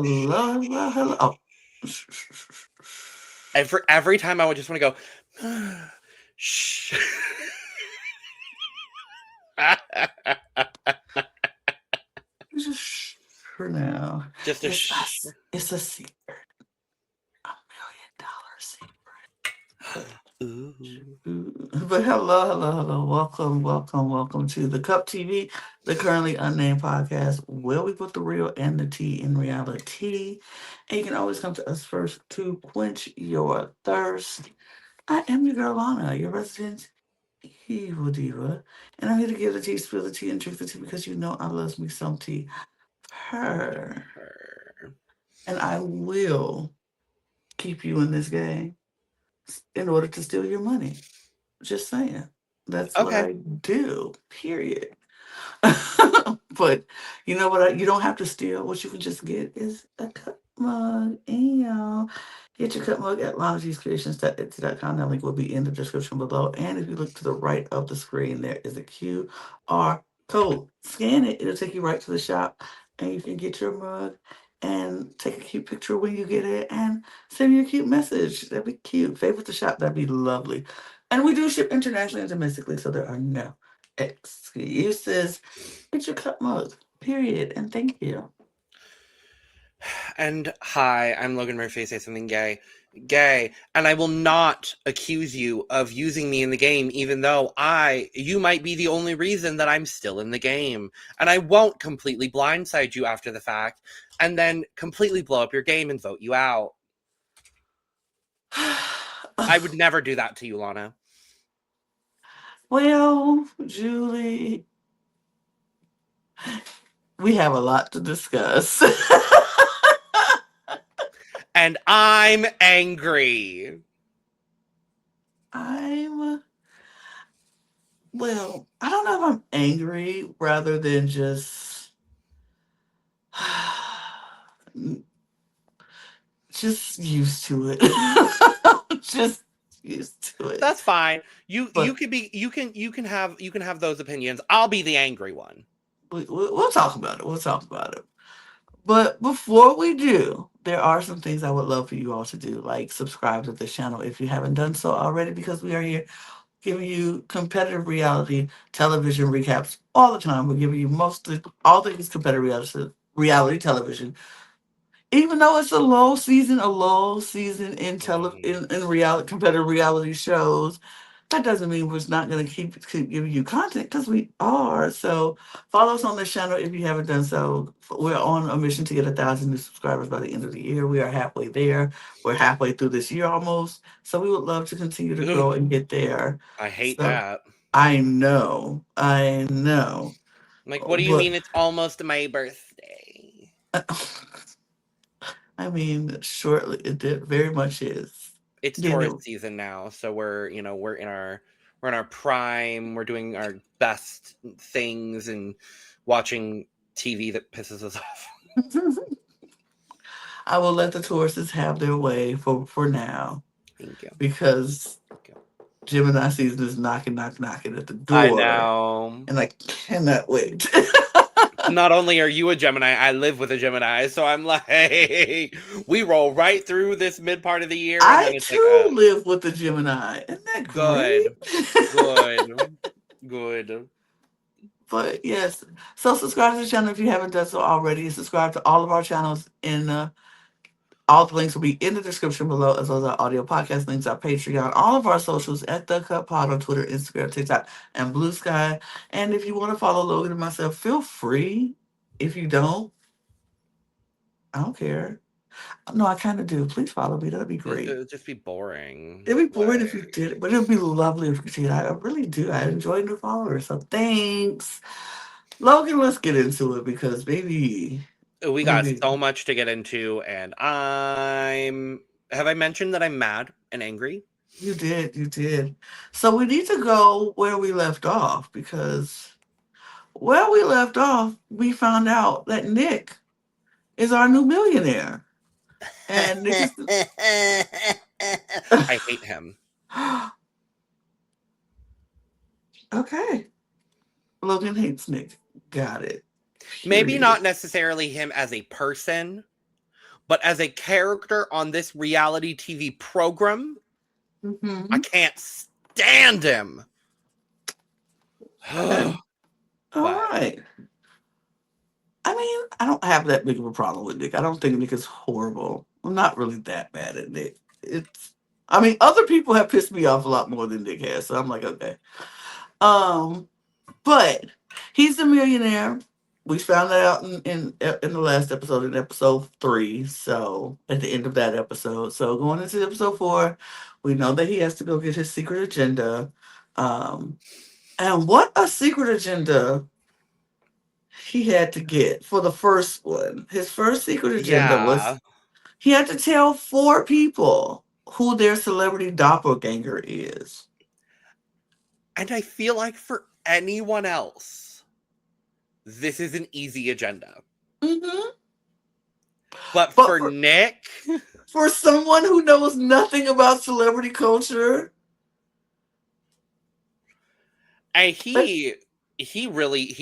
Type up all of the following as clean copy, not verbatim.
hello, hello, hello. Oh. Every time I would just want to go, shh. Just for now. Just a It's shh. us. It's a secret. $1 million secret. Ooh. But hello, hello, hello. Welcome, welcome, welcome to the Cup TV, the Currently Unnamed Podcast, where we put the real and the tea in reality. And you can always come to us first to quench your thirst. I am your girl Lana, your resident evil diva. And I'm here to give the tea, spill the tea, and drink the tea because you know I love me some tea. Her. And I will keep you in this game in order to steal your money. Just saying. That's what Okay. I do. Period. But you know what? You don't have to steal. What you can just get is a cup mug. And get your cup mug at loungeescreations.etsy.com. That link will be in the description below. And if you look to the right of the screen, there is a QR code. Scan it. It'll take you right to the shop, and you can get your mug and take a cute picture when you get it and send me a cute message. That'd be cute. Favorite the shop. That'd be lovely. And we do ship internationally and domestically, so there are no excuses. Get your cup mug. Period. And thank you. And hi, I'm Logan Murphy. Say something gay. Gay. And I will not accuse you of using me in the game, even though you might be the only reason that I'm still in the game. And I won't completely blindside you after the fact and then completely blow up your game and vote you out. I would never do that to you, Lana. Well, Julie, we have a lot to discuss. And I'm angry. Well, I don't know if I'm angry rather than just used to it. Just used to it. That's fine. You But could be you can have those opinions. I'll be the angry one. we'll talk about it. We'll talk about it. But before we do, there are some things I would love for you all to do, like subscribe to this channel if you haven't done so already, because we are here giving you competitive reality television recaps all the time. We're giving you mostly all things competitive reality television. Even though it's a lull season in in reality competitive reality shows, that doesn't mean we're not going to keep giving you content, because we are. So follow us on this channel if you haven't done so. We're on a mission to get 1,000 new subscribers by the end of the year. We are halfway there. We're halfway through this year almost. So we would love to continue to Ugh, grow and get there. I hate So that. I know, I know, Like, what do you but mean it's almost my birthday? I mean, shortly it very much is. It's Getting it. tourist season now, so we're in our prime. We're doing our best things and watching TV that pisses us off. I will let the tourists have their way for now, Thank you. because Thank you. Gemini season is knocking at the I door, know. and I cannot wait. Not only are you a Gemini, I live with a Gemini, so I'm like, we roll right through this mid part of the year, and then I it's like, too live with the Gemini. Isn't that great? good, good, good. But yes, so subscribe to the channel if you haven't done so already. Subscribe to all of our channels in all the links will be in the description below, as well as our audio podcast links, our Patreon, all of our socials at The Cut Pod on Twitter, Instagram, TikTok, and Blue Sky. And if you want to follow Logan and myself, feel free. If you don't, I don't care. No, I kind of do. Please follow me. That'd be great. It'd just be boring. It'd be boring if you Like, did it, but it'd be lovely if you did. I really do. I enjoy new followers. So thanks. Logan, let's get into it, because we got maybe so much to get into, and have I mentioned that I'm mad and angry? you did. So we need to go where we left off, because where we left off, we found out that Nick is our new millionaire. And Nick is I hate him. okay. Logan hates Nick. Got it. Maybe Period. not necessarily him as a person, but as a character on this reality TV program, I can't stand him. Okay. All right. I mean, I don't have that big of a problem with Nick. I don't think Nick is horrible. I'm not really that bad at Nick. I mean, other people have pissed me off a lot more than Nick has, so I'm like, okay. But he's a millionaire. We found that out in the last episode, in episode 3. So at the end of that episode, so going into episode 4, we know that he has to go get his secret agenda. And what a secret agenda he had to get for the first one. His first secret agenda was he had to tell 4 people who their celebrity doppelganger is. And I feel like for anyone else, this is an easy agenda. Mm-hmm. But for Nick, for someone who knows nothing about celebrity culture, and he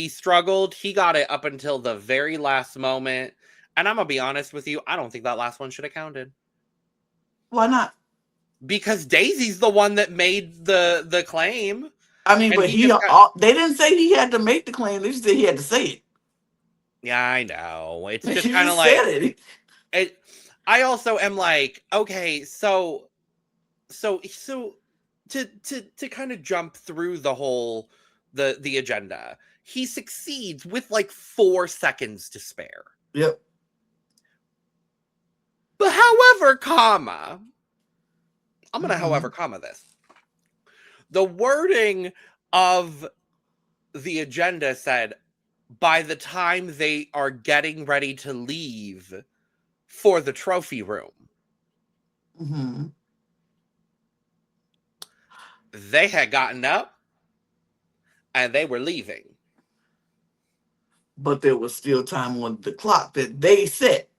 struggled. He got it up until the very last moment. And I'm gonna be honest with you, I don't think that last one should have counted. Why not? Because Daisy's the one that made the claim. I mean, but they didn't say he had to make the claim. They just said he had to say it. Yeah, I know. It's just kind of like it. I also am like, okay, so to kind of jump through the whole the agenda, he succeeds with like 4 seconds to spare. Yep. But however, comma, I'm gonna however comma this. The wording of the agenda said, by the time they are getting ready to leave for the trophy room, they had gotten up and they were leaving. But there was still time on the clock that they set.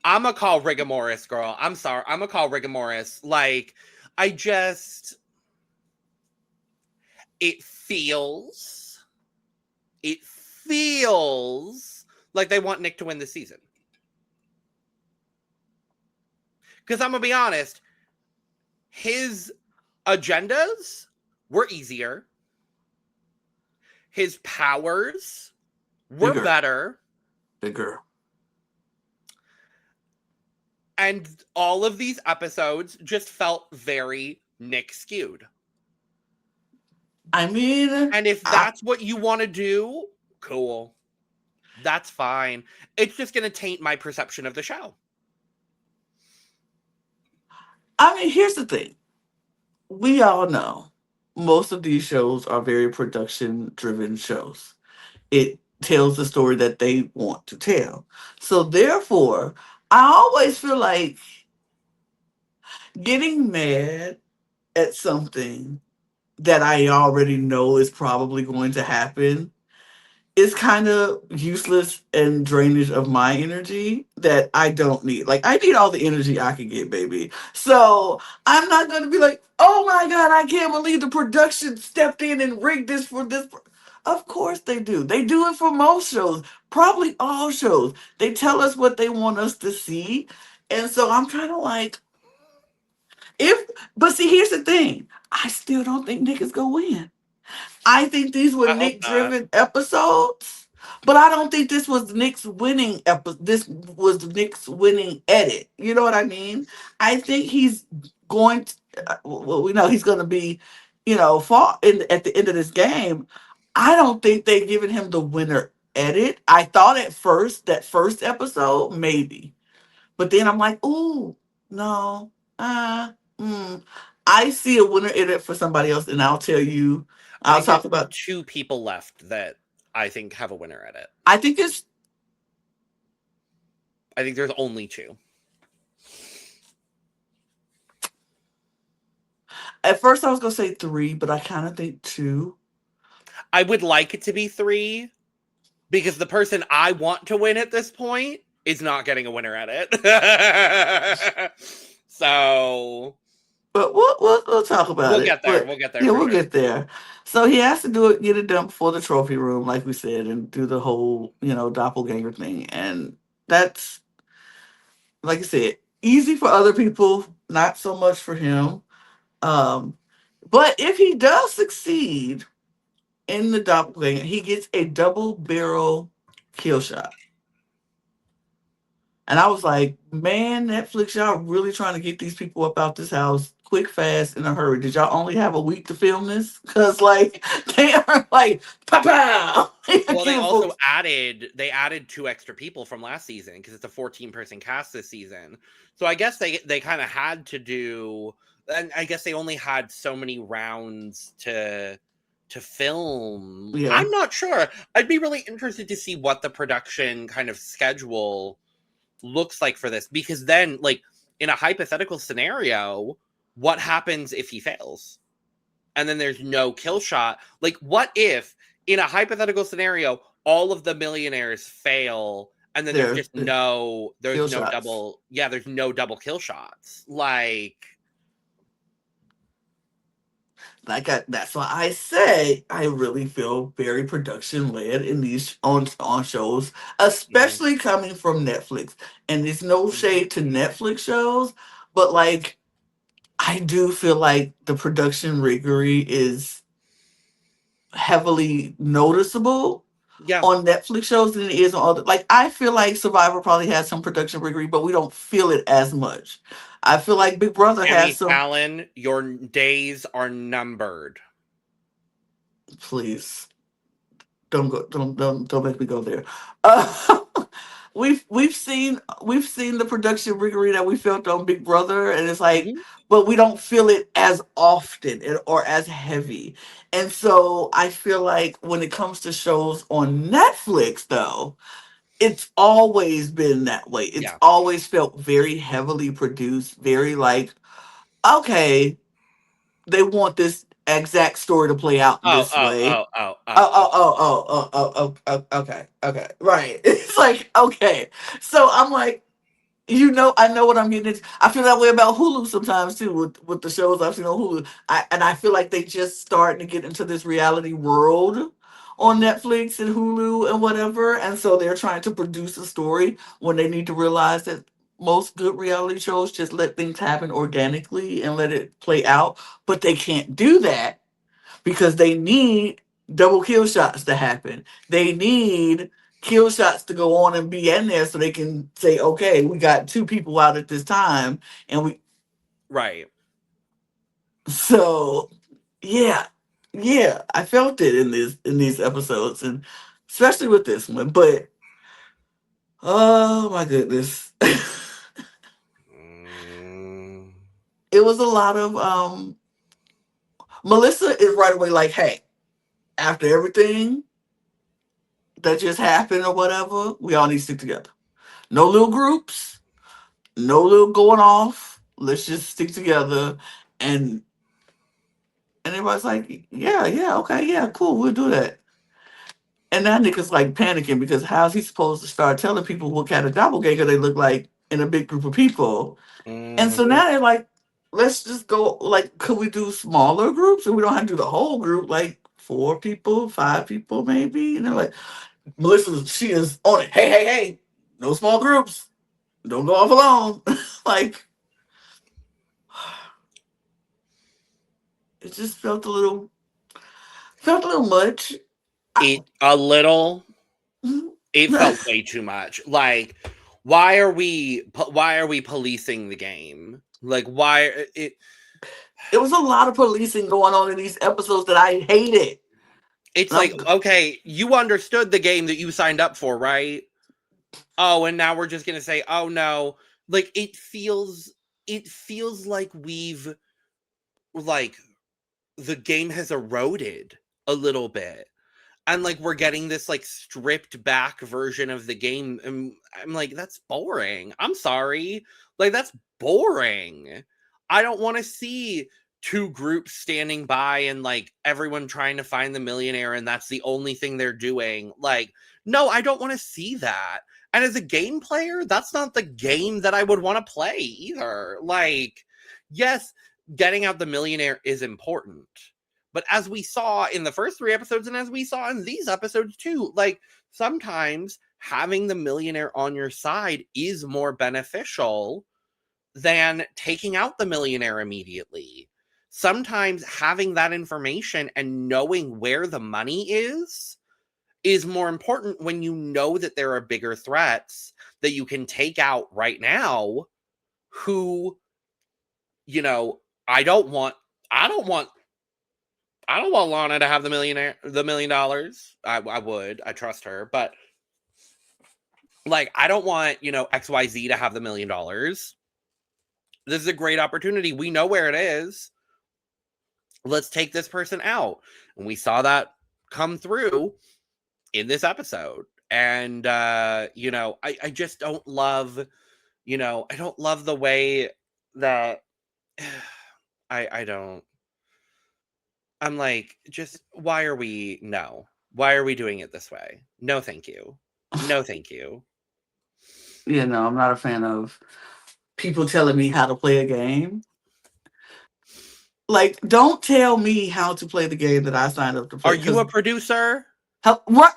I'm going to call rigor mortis, girl. I'm sorry. I'm going to call rigor mortis. Like, it feels like they want Nick to win the season. Because I'm going to be honest, his agendas were easier. His powers were better. Bigger. And all of these episodes just felt very Nick skewed. I mean... And if that's what you want to do, cool. That's fine. It's just going to taint my perception of the show. I mean, here's the thing. We all know most of these shows are very production-driven shows. It tells the story that they want to tell. So therefore, I always feel like getting mad at something that I already know is probably going to happen is kind of useless and drainage of my energy that I don't need. Like, I need all the energy I can get, baby. So I'm not going to be like, oh my God, I can't believe the production stepped in and rigged this for this. Of course they do. They do it for most shows, probably all shows. They tell us what they want us to see. And so I'm kind of like, but see, here's the thing. I still don't think Nick is going to win. I think these were Nick-driven episodes, but I don't think this was Nick's winning This was Nick's winning edit. You know what I mean? I think he's going to, well, we know he's going to be, fought at the end of this game. I don't think they've given him the winner edit. I thought at first, that first episode, maybe. But then I'm like, ooh, no. I see a winner edit for somebody else, and I'll tell you. I'll talk about 2 people left that I think have a winner edit. I think there's only 2. At first I was going to say 3, but I kind of think 2. I would like it to be 3 because the person I want to win at this point is not getting a winner edit. So But we'll talk about We'll it. get there. But We'll get there yeah, for we'll sure. get there. So he has to get it done before the trophy room, like we said, and do the whole, doppelganger thing. And that's, like I said, easy for other people, not so much for him. Um, but if he does succeed in the doppelganger, he gets a double barrel kill shot. And I was like, man, Netflix, y'all really trying to get these people up out this house quick, fast, in a hurry. Did y'all only have a week to film this? Because, like, they are like, pow, pow. Well, they Killing also folks. added 2 extra people from last season because it's a 14-person cast this season. So I guess they kind of had to do, and I guess they only had so many rounds to film. Yeah, I'm not sure. I'd be really interested to see what the production kind of schedule looks like for this, because then, like, in a hypothetical scenario, what happens if he fails? And then there's no kill shot. Like, what if in a hypothetical scenario all of the millionaires fail and then there's there, just there's kill no shots. double kill shots? Like, That's why I say I really feel very production led in these on shows, mhm, especially coming from Netflix. And there's no mhm. shade to Netflix shows, but like I do feel like the production riggery is heavily noticeable Yeah. on Netflix shows than it is on other. Like I feel like Survivor probably has some production riggery, but we don't feel it as much. I feel like Big Brother has Tammy some. Fallon, your days are numbered. Please don't make me go there. Uh, we've seen the production riggery that we felt on Big Brother, and it's like, Mhm. but we don't feel it as often or as heavy. And so I feel like when it comes to shows on Netflix, though, it's always been that way. It's Yeah. always felt very heavily produced, very like, okay, they want this exact story to play out Oh, this oh, way. oh, oh, Oh, oh, oh, okay. oh, oh, oh, oh, oh, okay, okay, right. It's like, okay. So I'm like, I know what I'm getting into. I feel that way about Hulu sometimes too, with the shows I've seen on Hulu. I feel like they just starting to get into this reality world on Mhm. Netflix and Hulu and whatever, and so they're trying to produce a story when they need to realize that most good reality shows just let things happen organically and let it play out, but they can't do that because they need double kill shots to happen. They need kill shots to go on and be in there so they can say, okay, we got two people out at this time, and we. Right. So yeah, yeah, I felt it in these episodes, and especially with this one. But oh my goodness, Mm. it was a lot of Melissa is right away like, hey, after everything that just happened or whatever, we all need to stick together. No little groups, no little going off. Let's just stick together. And everybody's like, yeah, yeah, okay, yeah, cool, we'll do that. And that nigga's like panicking because how's he supposed to start telling people what kind of doppelganger they look like in a big group of people? And so Mhm. now they're like, let's just go, like, could we do smaller groups? And we don't have to do the whole group, like 4 people, 5 people, maybe. And they're like, Melissa, she is on it. Hey, hey, hey, no small groups. Don't go off alone. Like, it just felt a little much. I, It a little It felt way too much. Like, why are we policing the game? Like, why it it was a lot of policing going on in these episodes that I hated. it's And I'm like, like, okay, you understood the game that you signed up for, right? Oh, and now we're just going to say, "Oh no." Like, it feels like we've, like, the game has eroded a little bit. And, like, we're getting this, like, stripped back version of the game, and I'm like, "That's boring. I'm sorry. Like, that's boring. I don't wanna see 2 groups standing by and, like, everyone trying to find the millionaire, and that's the only thing they're doing." Like, no, I don't wanna see that. And as a game player, that's not the game that I would wanna play either. Like, yes, getting out the millionaire is important. But as we saw in the first 3 episodes, and as we saw in these episodes too, like, sometimes having the millionaire on your side is more beneficial than taking out the millionaire immediately. Sometimes having that information and knowing where the money is more important when you know that there are bigger threats that you can take out right now who, you know, I don't want Lana to have the $1 million. I trust her, but like, I don't want, XYZ to have the $1 million. This is a great opportunity. We know where it is. Let's take this person out. And we saw that come through in this episode. And, I just don't love, I don't love the way that I don't. I'm like, just why are we doing it this way? No, thank you. No, thank you. Yeah, no, I'm not a fan of people telling me how to play a game. Like, don't tell me how to play the game that I signed up to play. Are you a producer? What?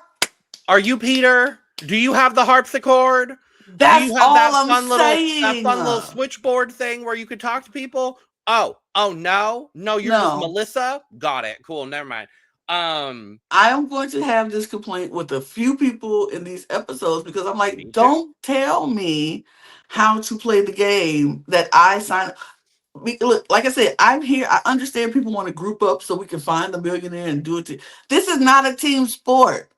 Are you Peter? Do you have the harpsichord? That's Do you have all that I'm that saying. fun little switchboard thing where you could talk to people? Oh, no, you're just Melissa. Got it. Cool. Never mind. I am going to have this complaint with a few people in these episodes because I'm like, don't tell me how to play the game that I signed. Look, like I said, I'm here. I understand people want to group up so we can find the millionaire and do it. This is not a team sport.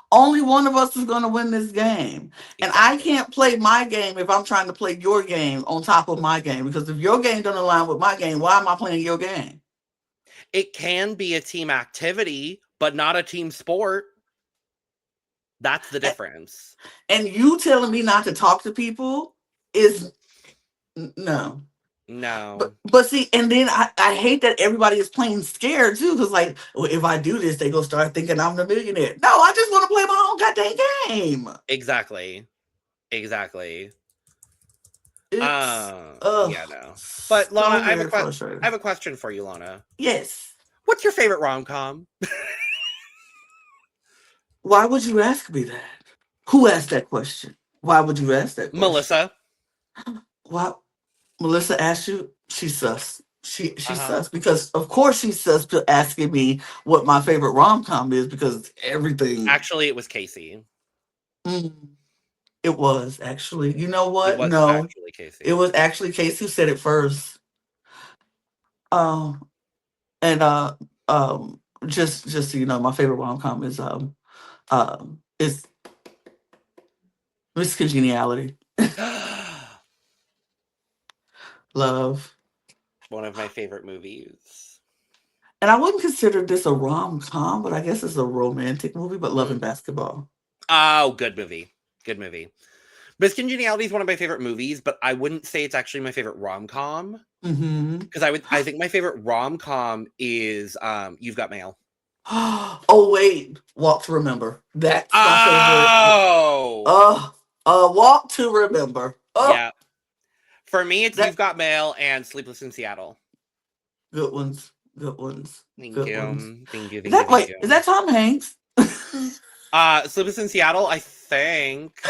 Only one of us is going to win this game. And I can't play my game if I'm trying to play your game on top of my game. Because if your game doesn't align with my game, why am I playing your game? It can be a team activity, but not a team sport. That's the difference. And you telling me not to talk to people is no. But see, and then I hate that everybody is playing scared too, because like, well, if I do this, they gonna start thinking I'm the millionaire. No, I just want to play my own goddamn game. Exactly. Yeah, no. But Lana, I have a question for you, Lana. Yes. What's your favorite rom-com? Why would you ask me that? Who asked that question? Why would you ask that question? Melissa. Why? Melissa asked you? She's sus. She's sus because, of course, she's sus to asking me what my favorite rom-com is because everything. Actually, it was Casey. It was actually. You know what? It was actually Casey. It was actually Casey who said it first. Just so you know, my favorite rom-com is Miss Congeniality. Love. One of my favorite movies. And I wouldn't consider this a rom-com, but I guess it's a romantic movie, but Love and Basketball. Oh, good movie. Good movie. Miss Congeniality is one of my favorite movies, but I wouldn't say it's actually my favorite rom-com. Because I think my favorite rom-com is You've Got Mail. Oh, wait. Walk to Remember. That's my favorite. Walk to Remember. Yeah. For me, it's You've Got Mail and Sleepless in Seattle. Good ones. Thank you. Is that Tom Hanks? Sleepless in Seattle, I think.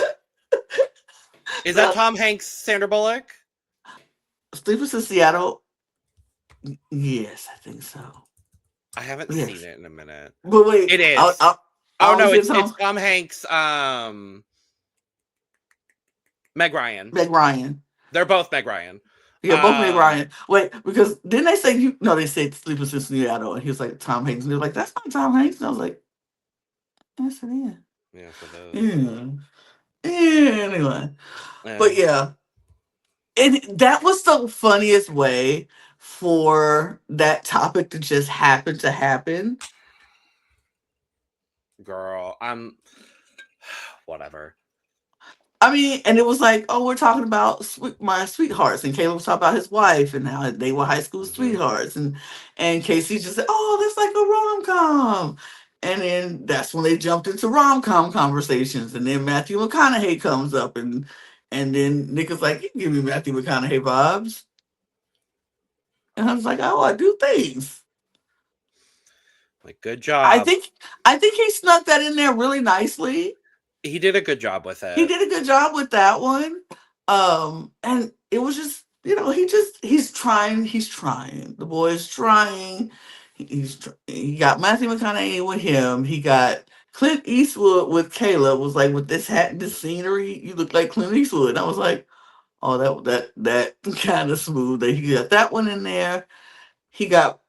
Is that Tom Hanks, Sandra Bullock? Sleepless in Seattle? Yes, I think so. I haven't seen it in a minute. But wait. It is. It's Tom Hanks, Meg Ryan. They're both Meg Ryan. Yeah, both Meg Ryan. Wait, because didn't they say they said Sleepless in Seattle, and he was like Tom Hanks, and they're like, that's not Tom Hanks. And I was like, yes, it is. Yeah, for those. Yeah, anyway. But yeah. And that was the funniest way for that topic to just happen to happen. Girl, whatever. I mean, and it was like, oh, we're talking about my sweethearts, and Caleb was talking about his wife, and how they were high school sweethearts, and Casey just said, oh, that's like a rom-com, and then that's when they jumped into rom-com conversations, and then Matthew McConaughey comes up, and then Nick is like, you give me Matthew McConaughey vibes. And I was like, oh, I do things. Like, good I job. think I think he snuck that in there really nicely. He did a good job with He it. did a good job with that one. And it was just, he's trying. The boy is trying. He got Matthew McConaughey with him. He got Clint Eastwood with Caleb. Was like, with this hat and this scenery, you look like Clint Eastwood. And I was like, oh, that kind of smooth. That he got that one in there. He got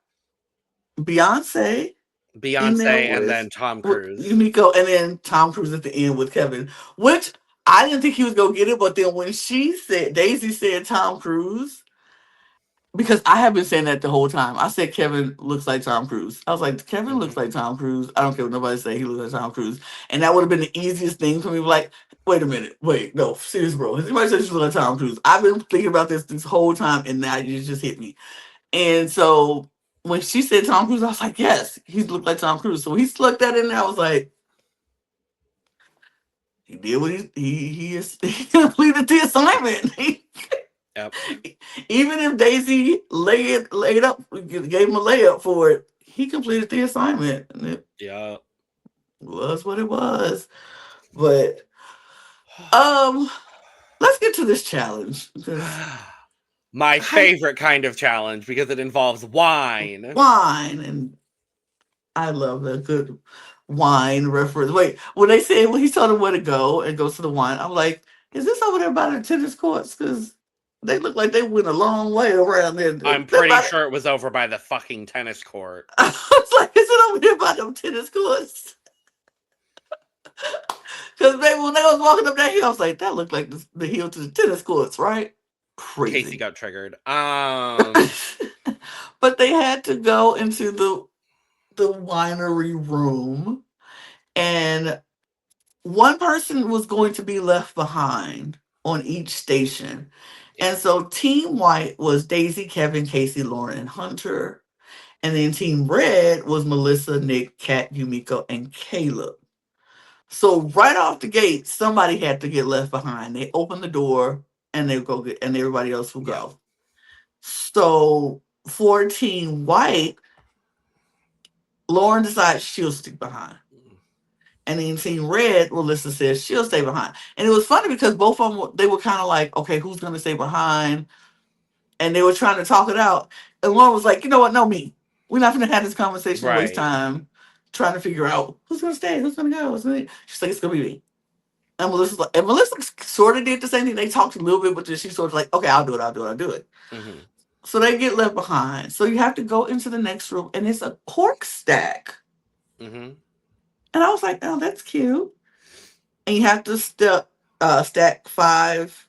Beyonce in there Beyonce and then Tom with Cruise. Yumiko, and then Tom Cruise at the end with Kevin, which I didn't think he was gonna get it, but then when Daisy said Tom Cruise, because I have been saying that the whole time. I said Kevin looks like Tom Cruise. I was like, Kevin looks Hmm. like Tom Cruise. I don't care what nobody say, he looks like Tom Cruise. And that would have been the easiest thing for me. Like, wait a minute, wait, no, serious, bro. Has anybody said you look like Tom Cruise? I've been thinking about this whole time, and now you just hit me. And so when she said Tom Cruise, I was like, yes, he looked like Tom Cruise. So he slugged that in there. I was like, he did what he completed the assignment. Yep. Even if Daisy laid up, gave him a layup for it, he completed the assignment, and it Yep. was what it was. But um, let's get to this challenge because My I favorite kind of challenge because it involves wine. wine, and I love the good wine reference. Wait, when they said when he told him where to go and goes to the wine, I'm like, is this over there by the tennis courts? Because they look like they went a long way around there. I'm They're pretty about sure it was over by the fucking tennis court. I was like, is it over there by them tennis courts? Because baby, when they was walking up that hill, I was like, that looked like the hill to the tennis courts, right? Casey Crazy. got triggered. But they had to go into the winery room, and one person was going to be left behind on each station. Yeah. And so Team White was Daisy, Kevin, Casey, Lauren, and Hunter. And then Team Red was Melissa, Nick, Kat, Yumiko, and Caleb. So right off the gate, somebody had to get left behind. They open the door and they go get, and everybody else will Yeah. go. So for Team White, Lauren decides she'll stick behind. And then Team Red, Melissa says she'll stay behind. And it was funny because both of them, they were kind of like, okay, who's going to stay behind? And they were trying to talk it out. And Lauren was like, you know what? No, me. We're not going to have this conversation, waste Right. time trying to figure out who's going to stay, who's going to go. She's like, it's going to be me. And Melissa sort of did the same thing. They talked a little bit, but then she sort of like, okay, I'll do it. Hmm. So they get left behind. So you have to go into the next room, and it's a cork stack. Hmm. And I was like, oh, that's cute. And you have to stack 5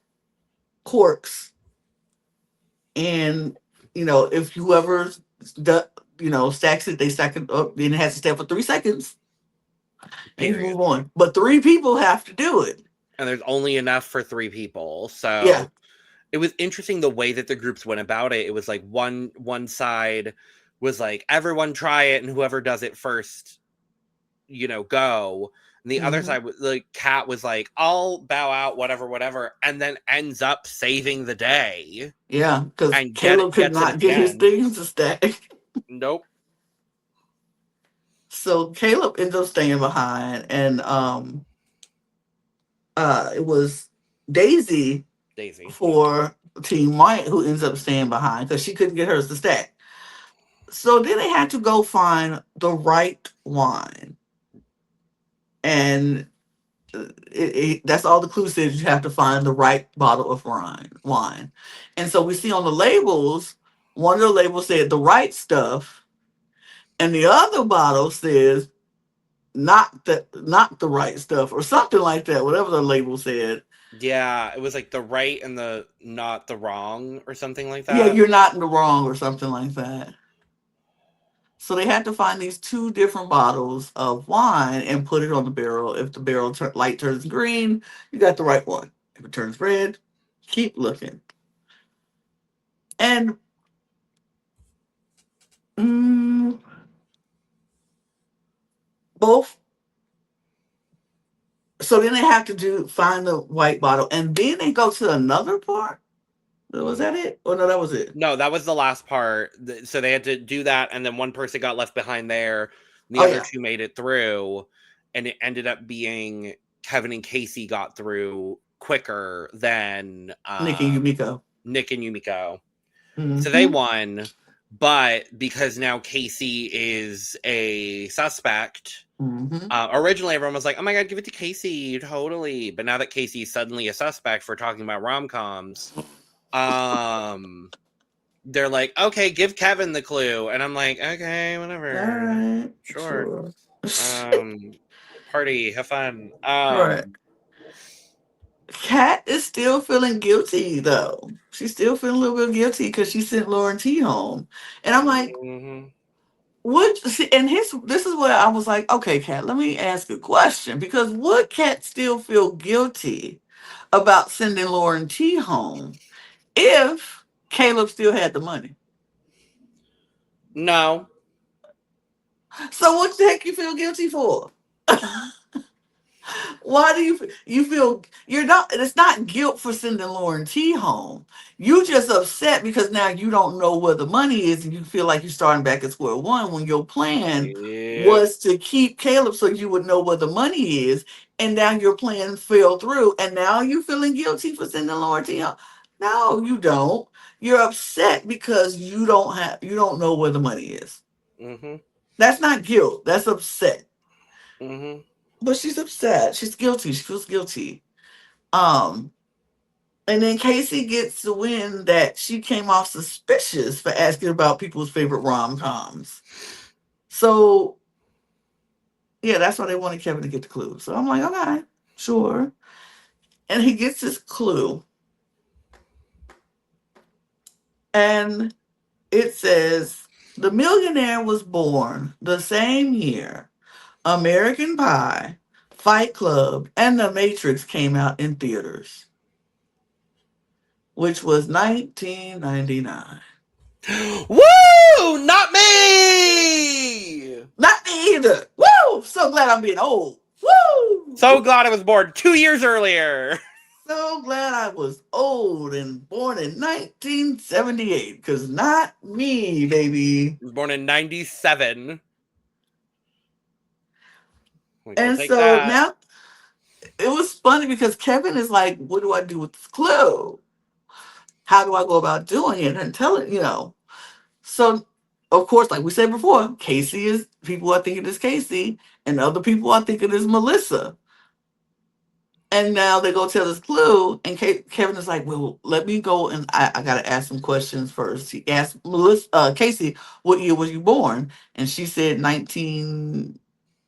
corks. And, if whoever, stacks it, they stack it up, then it has to stay for 3 seconds. And you Period. move on. But 3 people have to do it. And there's only enough for 3 people. Yeah. So it was interesting the way that the groups went about it. It was like one side was like, everyone try it, and whoever does it first, go. And the other Hmm. side was like, Kat was like, I'll bow out, whatever, and then ends up saving the day Yeah, because and Caleb could gets it not at the get his end. things to stack. Nope. So Caleb ends up staying behind, and it was Daisy Daisy. for Team White who ends up staying behind because she couldn't get hers to stack. So then they had to go find the right wine, and that's all the clue says. You have to find the right bottle of wine, and so we see on the labels. One of the labels said the right stuff, and the other bottle says not the right stuff or something like that. Whatever the label said. Yeah, it was like the right and the not the wrong or something like Yeah, that. you're not in the wrong or something like that. So they had to find these 2 different bottles of wine and put it on the barrel. If the light turns green, you got the right one. If it turns red, keep looking. And mm, both. So then they have to find the white bottle, and then they go to another part. Was that it? Or no, that was it. No, that was the last part. So they had to do that, and then one person got left behind there. The Oh other yeah, two made it through, and it ended up being Kevin and Casey got through quicker than Nick and Yumiko. Nick and Yumiko. So they Mm-hmm. won, but because now Casey is a suspect, Mm-hmm. originally everyone was like, "Oh my god, give it to Casey, totally!" But now that Casey's suddenly a suspect for talking about rom coms, um, they're like, "Okay, give Kevin the clue," and I'm like, "Okay, All whatever, right, sure." sure. Party, have fun. Right. Kat is still feeling guilty though. She's still feeling a little bit guilty because she sent Lauren T home, and I'm like, Mhm. what? See, and his this is where I was like, okay, Kat, let me ask a question because would Kat still feel guilty about sending Lauren T home if Caleb still had the money? No. So what the heck you feel guilty for? Why do you feel you're not? It's not guilt for sending Lauren T home. You just upset because now you don't know where the money is, and you feel like you're starting back at square one when your plan Yep. was to keep Caleb so you would know where the money is, and now your plan fell through, and now you're feeling guilty for sending Lauren T home. No, you don't. You're upset because you don't know where the money is. Mhm. That's not guilt. That's upset. Mhm. But she's upset. She's guilty. She feels guilty. Um, and then Casey gets the win that she came off suspicious for asking about people's favorite rom coms. So yeah, that's why they wanted Kevin to get the clue. So I'm like, okay, sure. And he gets this clue, and it says the millionaire was born the same year American Pie, Fight Club, and The Matrix came out in theaters, which was 1999. Woo! Not me! Not me either. Woo! So glad I'm being old. Woo! So glad I was born 2 years earlier. So glad I was old and born in 1978. Because not me, baby. I was born in 97. Like, we'll And take so that. now it was funny because Kevin is like, what do I do with this clue? How do I go about doing it and tell it, So, of course, like we said before, Casey is, people are thinking it's Casey, and other people are thinking it's Melissa. And now they go tell this clue, and Kevin is like, "Well, let me go and I got to ask some questions first." He asked Melissa, Casey, "What year was you born?" And she said 19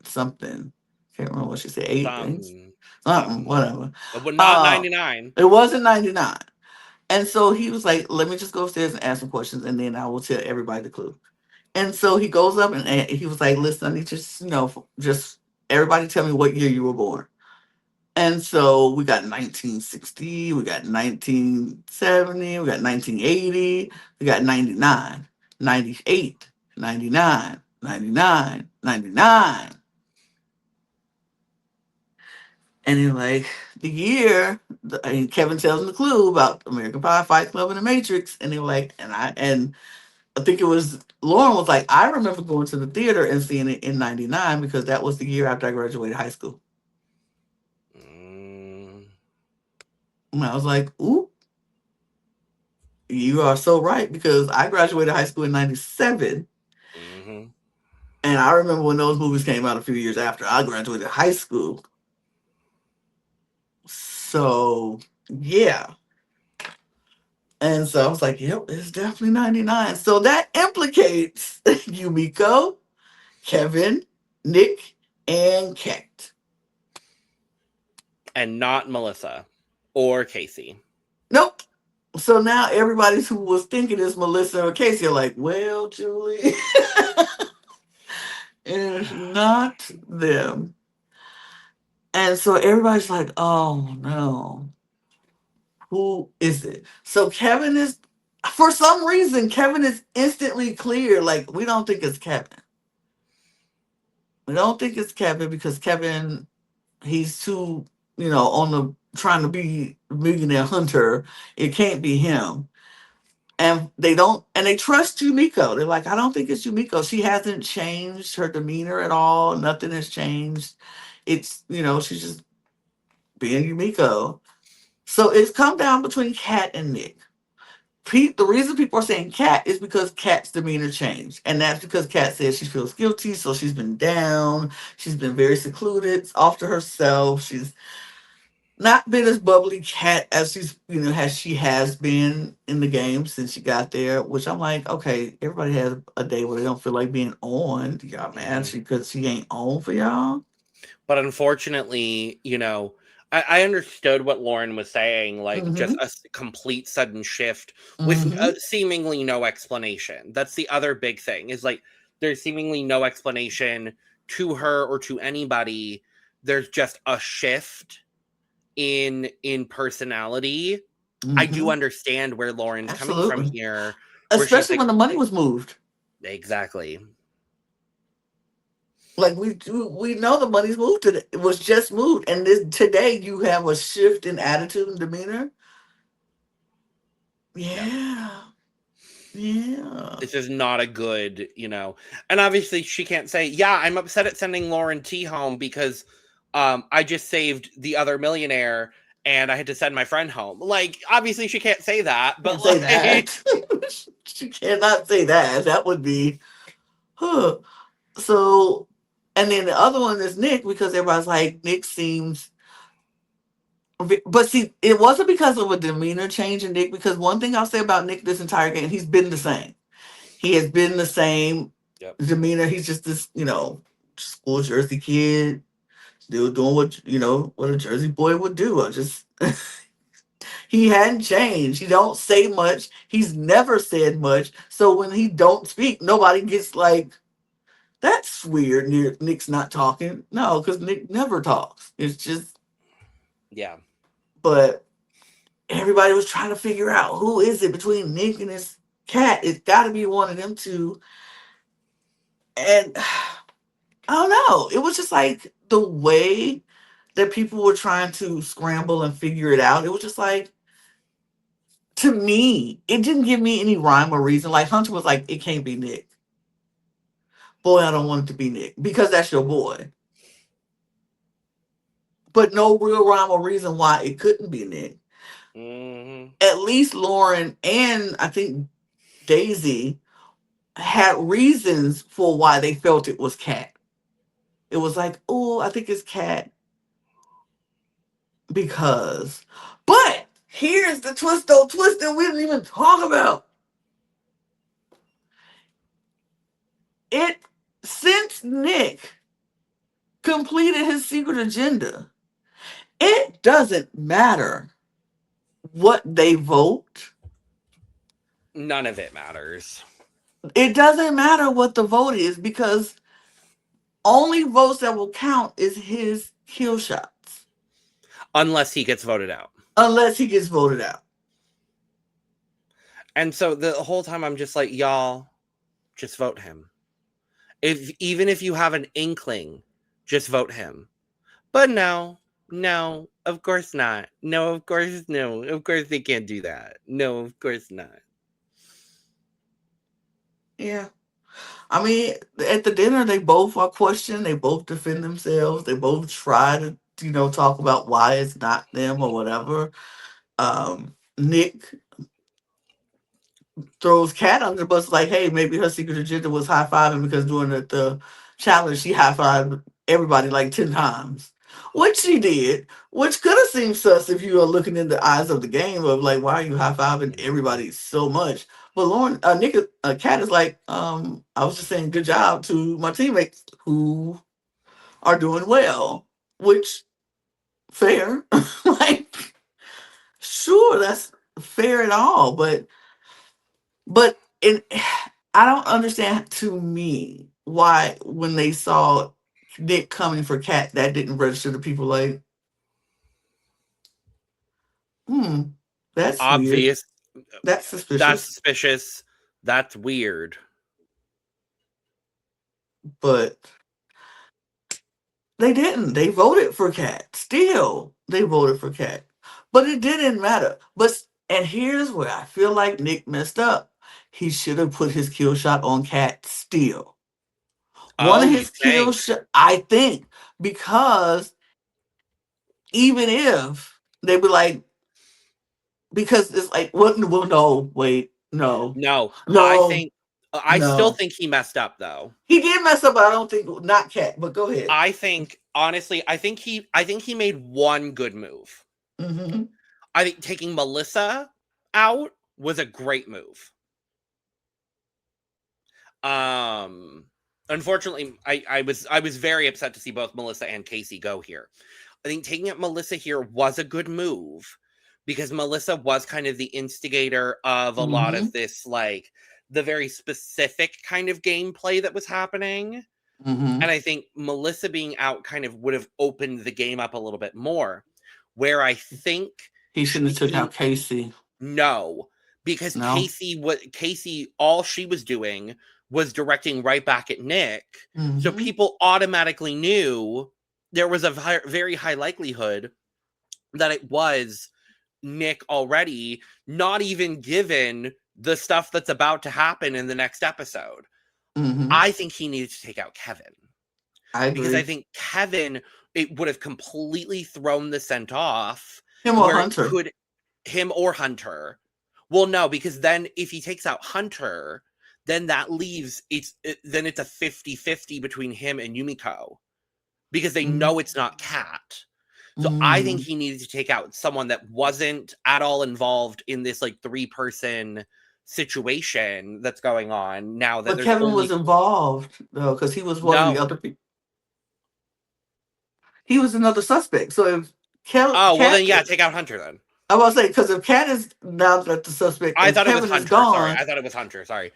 something. Can't remember what she said. Eight, Something. something, Something. whatever. But not Uh, 99. it wasn't 99. And so he was like, "Let me just go upstairs and ask some questions, and then I will tell everybody the clue." And so he goes up and he was like, "Listen, I need just just everybody tell me what year you were born." And so we got 1960, we got 1970, we got 1980, we got 99, 98, 99, 99, 99. And then like the year, and Kevin tells him the clue about American Pie, Fight Club, and The Matrix. And they were like, and I think it was Lauren was like, I remember going to the theater and seeing it in 99 because that was the year after I graduated high school. Mm. And I was like, ooh, you are so right because I graduated high school in 97. Mhm. And I remember when those movies came out a few years after I graduated high school. So, yeah. And so I was like, yep, it's definitely 99. So that implicates Yumiko, Kevin, Nick, and Kat. And not Melissa or Casey. Nope. So now everybody who was thinking it's Melissa or Casey are like, well, Julie, it's not them. And so everybody's like, oh no, who is it? So Kevin is, for some reason, Kevin is instantly clear. Like, we don't think it's Kevin. We don't think it's Kevin because Kevin, he's too, on the trying to be a millionaire hunter. It can't be him. And they don't, and they trust Yumiko. They're like, I don't think it's Yumiko. She hasn't changed her demeanor at all. Nothing has changed. It's, she's just being Yumiko. So it's come down between Kat and Nick. The reason people are saying Kat is because Kat's demeanor changed. And that's because Kat says she feels guilty. So she's been down. She's been very secluded, off to herself. She's not been as bubbly cat as she has been in the game since she got there. Which I'm like, okay, everybody has a day where they don't feel like being on. Y'all mad Mhm. because she ain't on for y'all. But unfortunately, I understood what Lauren was saying, like just Mm-hmm. a complete sudden shift with Mm-hmm. seemingly no explanation. That's the other big thing, is like there's seemingly no explanation to her or to anybody. There's just a shift in personality. I do Mm-hmm. understand where Lauren's coming from Absolutely. here, where she's Especially like, when the money was moved. exactly. Like we know the money's moved today. It was just moved, and today you have a shift in attitude and demeanor. Yeah. Yeah, yeah. This is not a good, and obviously she can't say, yeah, I'm upset at sending Lauren T home because I just saved the other millionaire and I had to send my friend home. Like, obviously she can't say that, but Can't say like, that. She cannot say that. That would be, huh. So, and then the other one is Nick because everybody's like Nick seems. But see, it wasn't because of a demeanor change in Nick. Because one thing I'll say about Nick this entire game, he's been the same. He has been the same yep. demeanor. He's just this, school Jersey kid, still doing what a Jersey boy would do. I just he hadn't changed. He don't say much. He's never said much. So when he don't speak, nobody gets like, that's weird. Nick's not talking. No, because Nick never talks. It's just, Yeah. but everybody was trying to figure out who is it between Nick and his cat. It's got to be one of them two. And I don't know. It was just like the way that people were trying to scramble and figure it out. It was just like, to me, it didn't give me any rhyme or reason. Like Hunter was like, it can't be Nick. Boy, I don't want it to be Nick because that's your boy. But no real rhyme or reason why it couldn't be Nick. Hmm. At least Lauren and I think Daisy had reasons for why they felt it was Cat. It was like, oh, I think it's Cat because. But here's the twist, though. Twist that we didn't even talk about. It since Nick completed his secret agenda, it doesn't matter what they vote. None of it matters. It doesn't matter what the vote is because only votes that will count is his kill shots, Unless he gets voted out. unless he gets voted out. And so the whole time I'm just like, y'all, just vote him. Even if you have an inkling, just vote him. But no, no, of course not. No, of course, no. Of course they can't do that. No, of course not. Yeah. I mean, at the dinner, they both are questioned. They both defend themselves. They both try to, talk about why it's not them or whatever. Nick throws Kat under the bus, like, hey, maybe her secret agenda was high fiving because during the challenge, she high fived everybody like 10 times, which she did, which could have seemed sus if you are looking in the eyes of the game of like, why are you high fiving Mhm. everybody so much? But Nick, Kat is like, I was just saying good job to my teammates who are doing well, which fair. Like, sure, that's fair at all, but it, I don't understand to me why when they saw Nick coming for Cat that didn't register to people like, hmm, that's weird. Obvious. That's That's suspicious. suspicious. That's weird. But they didn't. They voted for Cat. Still, they voted for Cat. But it didn't matter. But And here's where I feel like Nick messed up. He should have put his kill shot on Cat still. One of Oh, you his kill think? shot, I think, because even if they be like, because it's like, what? Well, no, wait, no, No, no, I still no. think he messed up though. He did mess up, but I don't think not Cat. But go ahead. I think honestly, I think he made one good move. Mm-hmm. I think taking Melissa out was a great move. Um Unfortunately, I was very upset to see both Melissa and Casey go here. I think taking out Melissa here was a good move because Melissa was kind of the instigator of a lot Mm-hmm. of this, like the very specific kind of gameplay that was happening. Mm-hmm. And I think Melissa being out kind of would have opened the game up a little bit more. Where I think He shouldn't have took out he Casey. no, because No. Casey all she was doing was directing right back at Nick. So Mm-hmm. people automatically knew there was a very high likelihood that it was Nick already, not even given the stuff that's about to happen in the next episode. Mm-hmm. I think he needed to take out Kevin I because I agree. think Kevin, it would have completely thrown the scent off Him or where it Hunter. could him or Hunter. Well, no, because then if he takes out Hunter, then that leaves then it's a 50-50 between him and Yumiko because they Mm-hmm. know it's not Kat. So I think Mm-hmm. he needed to take out someone that wasn't at all involved in this like 3-person situation that's going on now that But there's Kevin was only involved though, because he was one of the no. other people. He was another suspect. So if Oh, well then Cat, yeah, take out Hunter then. I was say because if Cat is now that the suspect I and thought it was Kevin is Hunter. Sorry. gone, I thought it was Hunter. Sorry.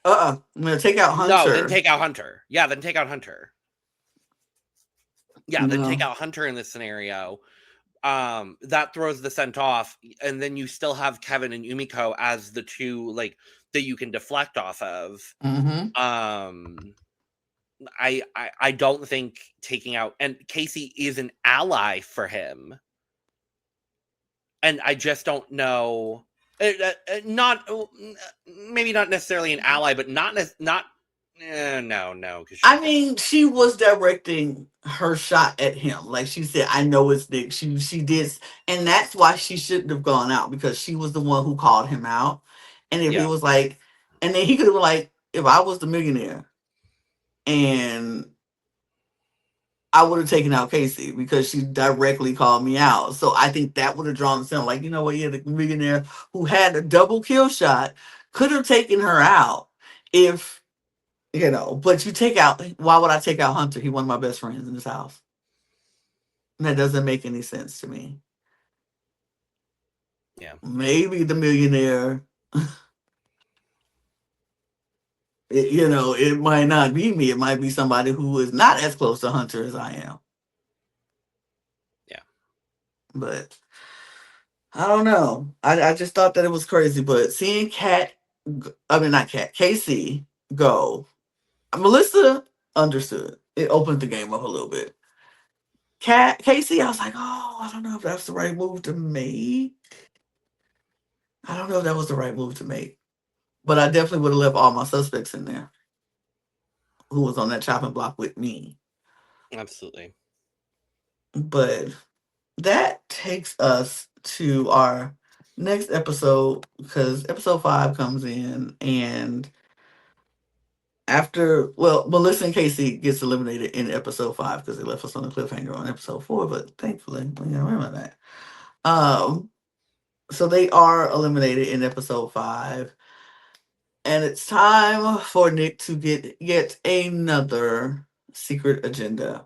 I'm gonna take out No, then Hunter. take out Hunter. Yeah, then take out Hunter. Yeah, then take No. out Hunter in this scenario. That throws the scent off, and then you still have Kevin and Umiko as the two like that you can deflect off of. Mm-hmm. Um I don't think taking out and Casey is an ally for him. And I just don't know not maybe not necessarily an ally, but not no, because I mean, she was directing her shot at him. Like she said, I know it's Nick. She did, and that's why she shouldn't have gone out because she was the one who called him out. And if it yeah. was like, and then he could have been like, if I was the millionaire and I would have taken out Casey because she directly called me out. So I think that would have drawn the sound like, you know what, yeah, the millionaire who had a double kill shot could have taken her out if, but you take out, why would I take out Hunter? He one of my best friends in this house. And that doesn't make any sense to me. Yeah. Maybe the millionaire, it might not be me. It might be somebody who is not as close to Hunter as I am. Yeah. But I don't know. I just thought that it was crazy. But seeing I mean, not Cat, Casey go, Melissa understood. It opened the game up a little bit. Casey, I was like, oh, I don't know if that's the right move to make. I don't know if that was the right move to make. But I definitely would have left all my suspects in there who was on that chopping block with me. Absolutely. But that takes us to our next episode because episode 5 comes in and after, well, Melissa and Casey gets eliminated in episode 5 because they left us on a cliffhanger on episode 4, but thankfully we gotta remember that. So they are eliminated in episode 5, and it's time for Nick to get yet another secret agenda.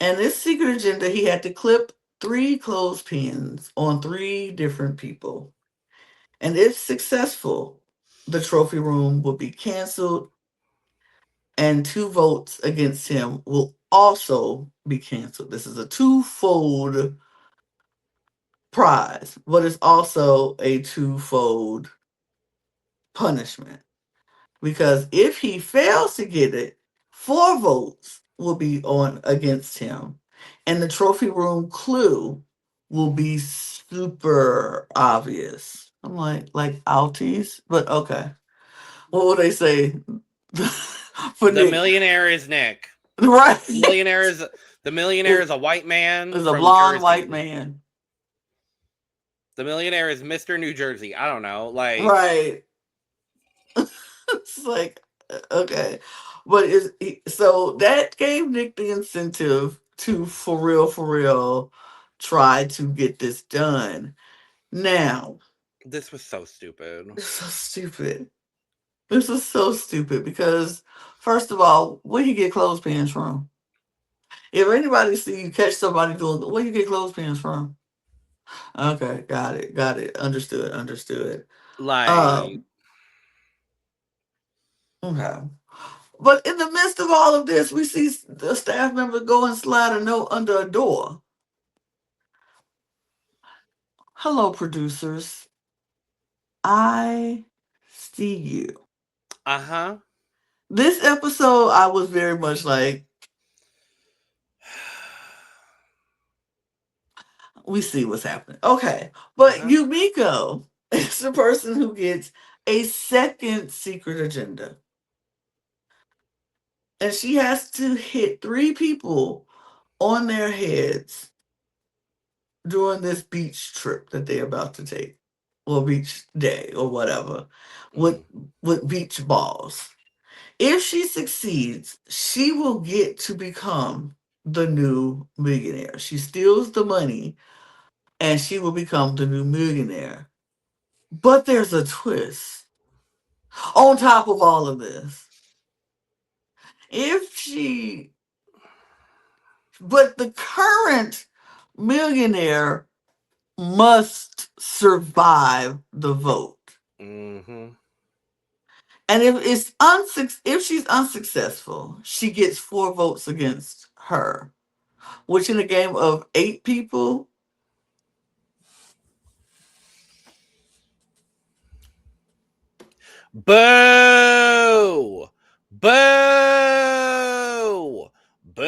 And this secret agenda, he had to clip 3 clothespins on 3 different people. And if successful, the trophy room will be canceled and 2 votes against him will also be canceled. This is a twofold prize, but it's also a twofold punishment. Because if he fails to get it, 4 votes will be on against him. And the trophy room clue will be super obvious. I'm like outies, but okay. What would they say for The Nick? millionaire is Nick. Right? The millionaire is the millionaire Is is a white man a from blonde white Jersey. man. The millionaire is Mr. New Jersey. I don't know. Like, Right. It's like okay. But is so that gave Nick the incentive to for real try to get this done. Now, this was so stupid. this is so stupid. This is so stupid because first of all, where you get clothespins from? If anybody see you catch somebody doing where you get clothespins from? Okay, got it, understood, understood. Like, Um, okay. But in the midst of all of this, we see the staff member go and slide a note under a door. Hello, producers. I see you. uh-huh. This episode, I was very much like, we see what's happening. Okay. But Uh-huh. Yumiko is the person who gets a second secret agenda. And she has to hit three people on their heads during this beach trip that they're about to take, or beach day, or whatever, with Mm. with beach balls. If she succeeds, she will get to become the new millionaire. She steals the money, and she will become the new millionaire. But there's a twist. On top of all of this, if she, but the current millionaire must survive the vote. Mm-hmm. And if she's unsuccessful, she gets four votes against her, which in a game of eight people, Boo! Boo! Boo!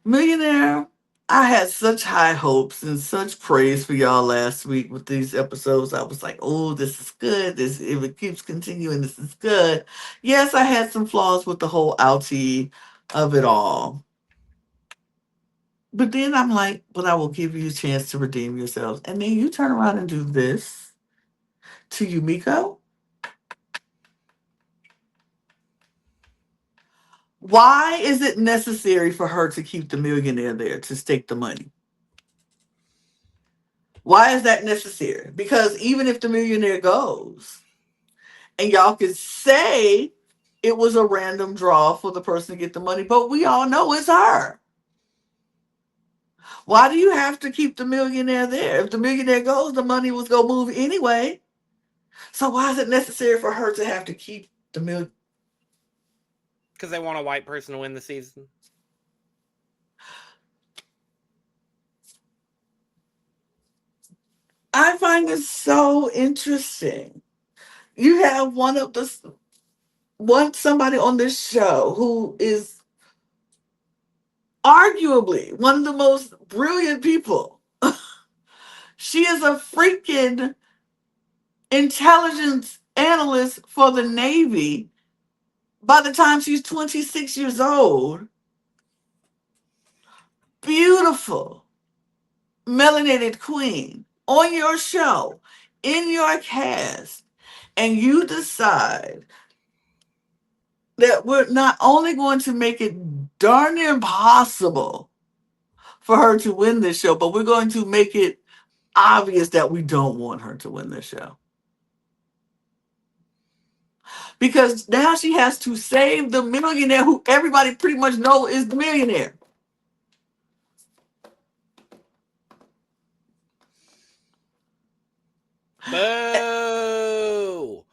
Millionaire. I had such high hopes and such praise for y'all last week with these episodes. I was like, "Oh, this is good. This if it keeps continuing, this is good." Yes, I had some flaws with the whole outie of it all, but then I'm like, "But I will give you a chance to redeem yourselves." And then you turn around and do this to Yumiko. Why is it necessary for her to keep the millionaire there to stake the money? Why is that necessary? Because even if the millionaire goes, and y'all could say it was a random draw for the person to get the money, but we all know it's her. Why do you have to keep the millionaire there? If the millionaire goes, the money was going to move anyway. So why is it necessary for her to have to keep the million? Because they want a white person to win the season. I find it so interesting. You have somebody on this show who is arguably one of the most brilliant people. She is a freaking intelligence analyst for the Navy by the time she's 26 years old. Beautiful, melanated queen on your show, in your cast, and you decide that we're not only going to make it darn impossible for her to win this show, but we're going to make it obvious that we don't want her to win this show. Because now she has to save the millionaire who everybody pretty much know is the millionaire. Boo!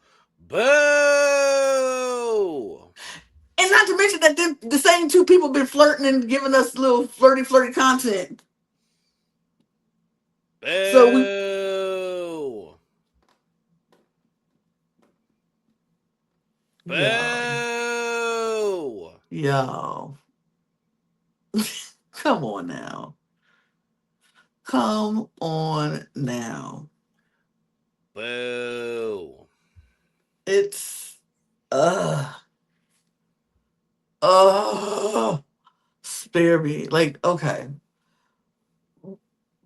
Boo! And not to mention that the same two people been flirting and giving us little flirty content. So we, Boo! yo, Boo! yo. Come on now. Come on now. Boo. It's uh uh spare me. Like, okay.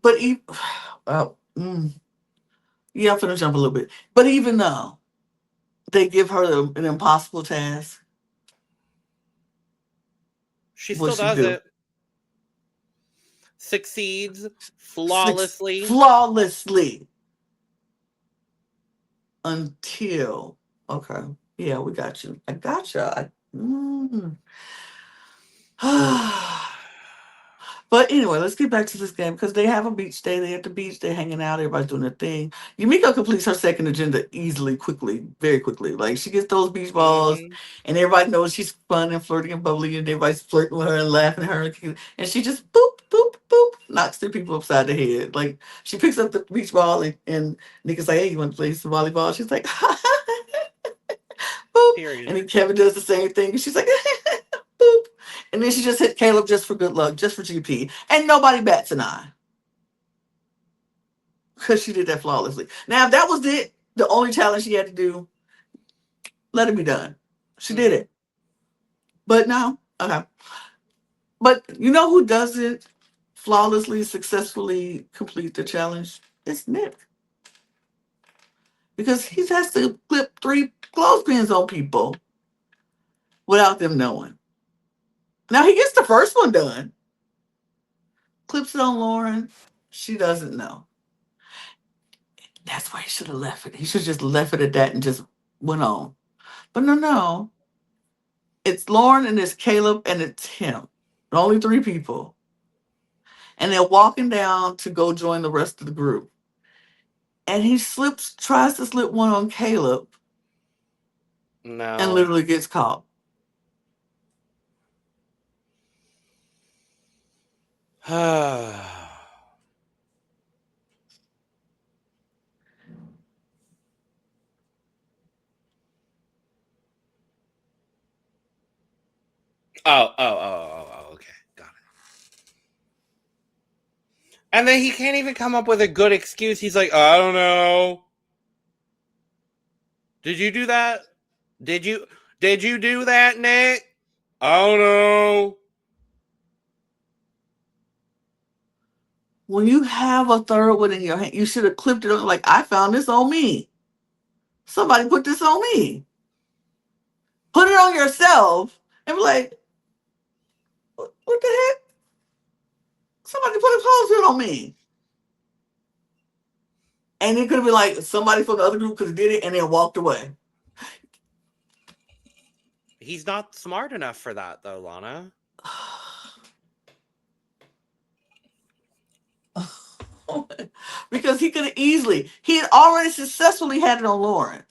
But uh, mm, yeah, I'm gonna jump a little bit. But even though they give her an impossible task, She what still she does do? it. Succeeds Six flawlessly. flawlessly until okay. Yeah, we got you. I got you. But anyway, let's get back to this game because they have a beach day. They're at the beach. They're hanging out. Everybody's doing their thing. Yumiko completes her second agenda easily, quickly, very quickly. Like she gets those beach balls, Mm-hmm. and everybody knows she's fun and flirty and bubbly, and everybody's flirting with her and laughing at her, and she just boop, boop, boop, knocks the people upside the head. Like she picks up the beach ball, and Nika's like, "Hey, you want to play some volleyball?" She's like, boop. And Period. then Kevin does the same thing. And she's like, boop. And then she just hit Caleb just for good luck, just for GP. And nobody bats an eye because she did that flawlessly. Now, if that was it, the only challenge she had to do, let it be done. She did Mm-hmm. it. But no, okay. But you know who doesn't flawlessly, successfully complete the challenge? It's Nick. Because he has to clip 3 clothespins on people without them knowing. Now he gets the first one done, clips it on Lauren. She doesn't know. That's why he should have left it. He should have just left it at that and just went on. But no, no. It's Lauren and it's Caleb and it's him. The only 3 people. And they're walking down to go join the rest of the group. And he tries to slip one on Caleb and No. literally gets caught. Oh, okay. Got it. And then he can't even come up with a good excuse. He's like, I don't know. Did you do that? Did you do that, Nick? I don't know. When you have a third one in your hand, you should have clipped it on like I found this on me. Somebody put this on me. Put it on yourself and be like, what the heck? Somebody put a clothespin on me. And it could have been like somebody from the other group could have did it and then walked away. He's not smart enough for that, though, Lana. Because he had already successfully had it on Lauren.